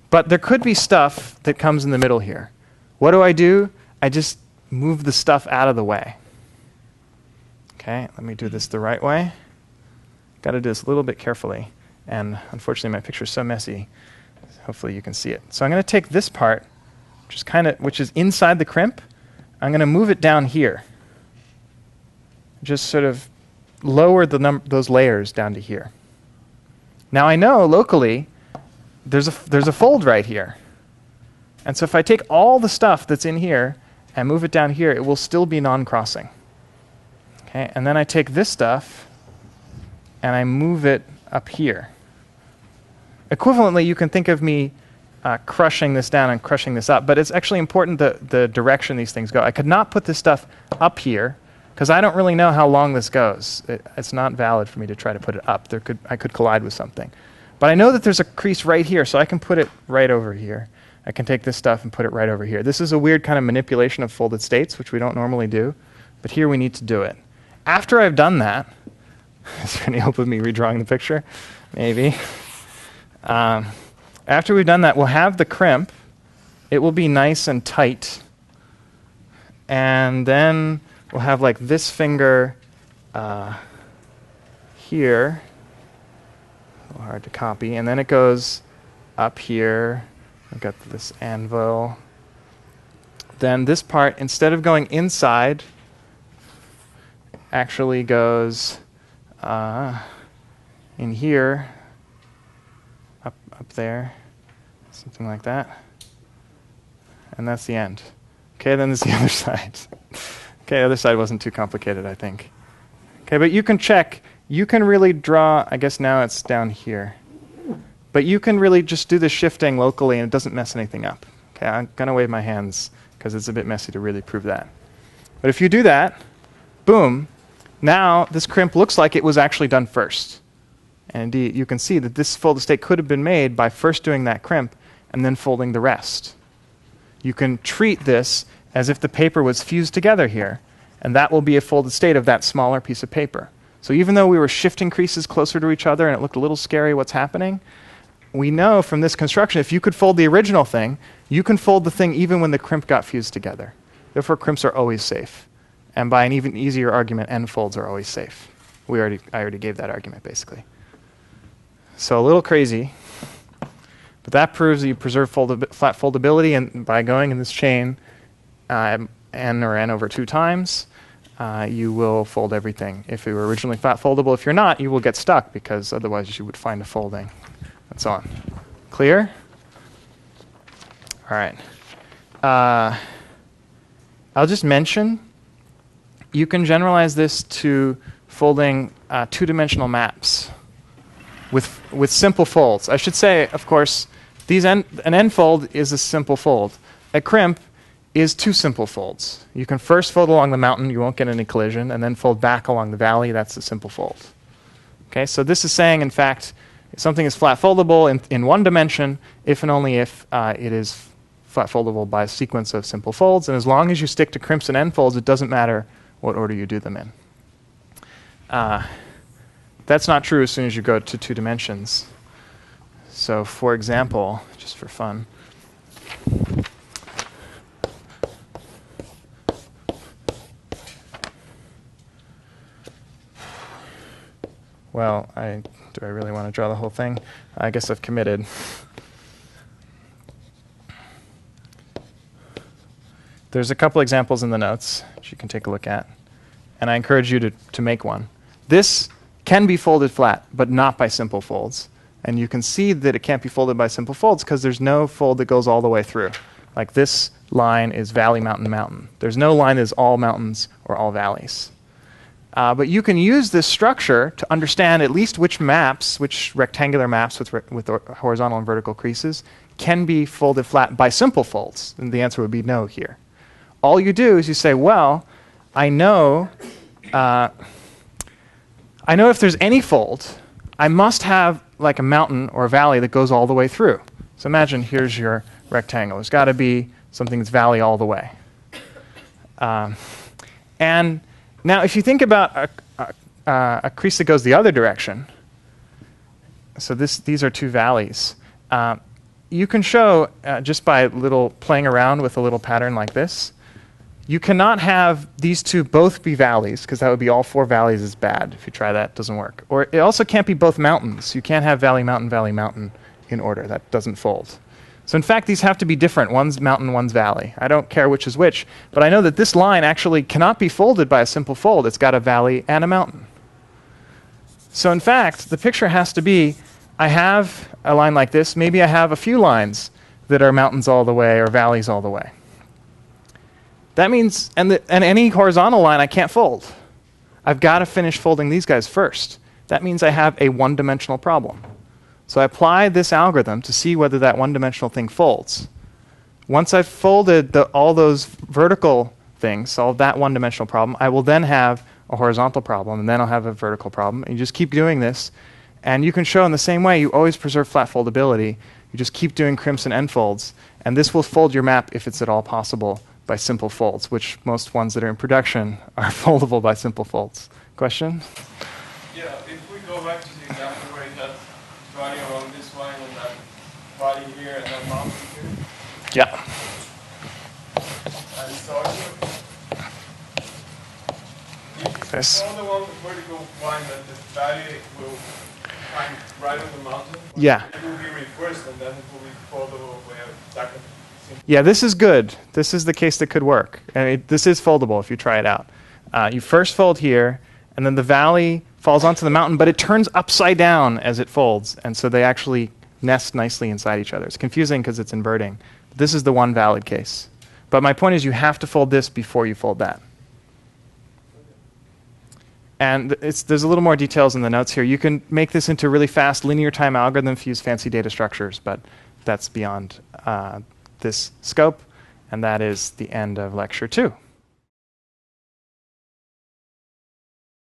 But there could be stuff that comes in the middle here. What do? I just move the stuff out of the way. Okay, let me do this the right way. Got to do this a little bit carefully. And unfortunately, my picture is so messy. Hopefully you can see it. So I'm going to take this part, which is inside the crimp. I'm going to move it down here. Just sort of lower those layers down to here. Now I know locally there's a fold right here. And so if I take all the stuff that's in here and move it down here, it will still be non-crossing. Okay, and then I take this stuff and I move it up here. Equivalently, you can think of me crushing this down and crushing this up, but it's actually important the direction these things go. I could not put this stuff up here because I don't really know how long this goes. It's not valid for me to try to put it up. I could collide with something. But I know that there's a crease right here, so I can put it right over here. I can take this stuff and put it right over here. This is a weird kind of manipulation of folded states, which we don't normally do, but here we need to do it. After I've done that, is there any hope of me redrawing the picture? Maybe. After we've done that, we'll have the crimp. It will be nice and tight. And then we'll have like this finger here. A little hard to copy. And then it goes up here. I've got this anvil. Then this part, instead of going inside, actually goes in here, up there, something like that. And that's the end. Okay, then there's the other side. Okay, the other side wasn't too complicated, I think. Okay, but you can check. You can really draw, I guess now it's down here. But you can really just do the shifting locally and it doesn't mess anything up. Okay, I'm going to wave my hands because it's a bit messy to really prove that. But if you do that, boom, now this crimp looks like it was actually done first. And indeed, you can see that this folded state could have been made by first doing that crimp and then folding the rest. You can treat this as if the paper was fused together here, and that will be a folded state of that smaller piece of paper. So even though we were shifting creases closer to each other and it looked a little scary what's happening, we know from this construction, if you could fold the original thing, you can fold the thing even when the crimp got fused together. Therefore, crimps are always safe. And by an even easier argument, end folds are always safe. I already gave that argument, basically. So a little crazy, but that proves that you preserve flat foldability, and by going in this chain, n or n over 2 times, you will fold everything. If it were originally flat foldable, if you're not, you will get stuck because otherwise you would find a folding, and so on. Clear? All right. I'll just mention, you can generalize this to folding 2-dimensional maps with simple folds. I should say, of course, an end fold is a simple fold. A crimp is 2 simple folds. You can first fold along the mountain, you won't get any collision, and then fold back along the valley, that's a simple fold. Okay, so this is saying, in fact, something is flat foldable in 1 dimension if and only if it is flat foldable by a sequence of simple folds, and as long as you stick to crimps and end folds, it doesn't matter what order you do them in. That's not true as soon as you go to 2 dimensions. So for example, just for fun, well, do I really want to draw the whole thing? I guess I've committed. There's a couple examples in the notes which you can take a look at, and I encourage you to make one. This can be folded flat, but not by simple folds. And you can see that it can't be folded by simple folds because there's no fold that goes all the way through. Like this line is valley, mountain, mountain. There's no line that is all mountains or all valleys. But you can use this structure to understand at least which maps, which rectangular maps with horizontal and vertical creases, can be folded flat by simple folds. And the answer would be no here. All you do is you say, well, I know if there's any fold, I must have like a mountain or a valley that goes all the way through. So imagine here's your rectangle. There's got to be something that's valley all the way. And now if you think about a crease that goes the other direction, so these are 2 valleys, you can show just by playing around with a little pattern like this, you cannot have these 2 both be valleys, because that would be all 4 valleys is bad. If you try that, it doesn't work. Or it also can't be both mountains. You can't have valley, mountain in order. That doesn't fold. So in fact, these have to be different. One's mountain, one's valley. I don't care which is which, but I know that this line actually cannot be folded by a simple fold. It's got a valley and a mountain. So in fact, the picture has to be, I have a line like this. Maybe I have a few lines that are mountains all the way or valleys all the way. That means, and any horizontal line I can't fold. I've got to finish folding these guys first. That means I have a one-dimensional problem. So I apply this algorithm to see whether that one-dimensional thing folds. Once I've folded all those vertical things, solved that one-dimensional problem, I will then have a horizontal problem, and then I'll have a vertical problem. And you just keep doing this. And you can show in the same way, you always preserve flat foldability. You just keep doing crimson end folds. And this will fold your map if it's at all possible by simple folds, which most ones that are in production are foldable by simple folds. Question? Yeah, if we go back to the example where it has valley along this line and that valley here and that mountain here. Yeah. And so if you follow the one vertical line that the valley will hang right on the mountain, Yeah. it will be reversed and then it will be foldable where that can. Yeah, this is good. This is the case that could work. And this is foldable if you try it out. You first fold here, and then the valley falls onto the mountain, but it turns upside down as it folds, and so they actually nest nicely inside each other. It's confusing because it's inverting. This is the one valid case. But my point is you have to fold this before you fold that. And there's a little more details in the notes here. You can make this into a really fast linear time algorithm if you use fancy data structures, but that's beyond this scope, and that is the end of lecture 2.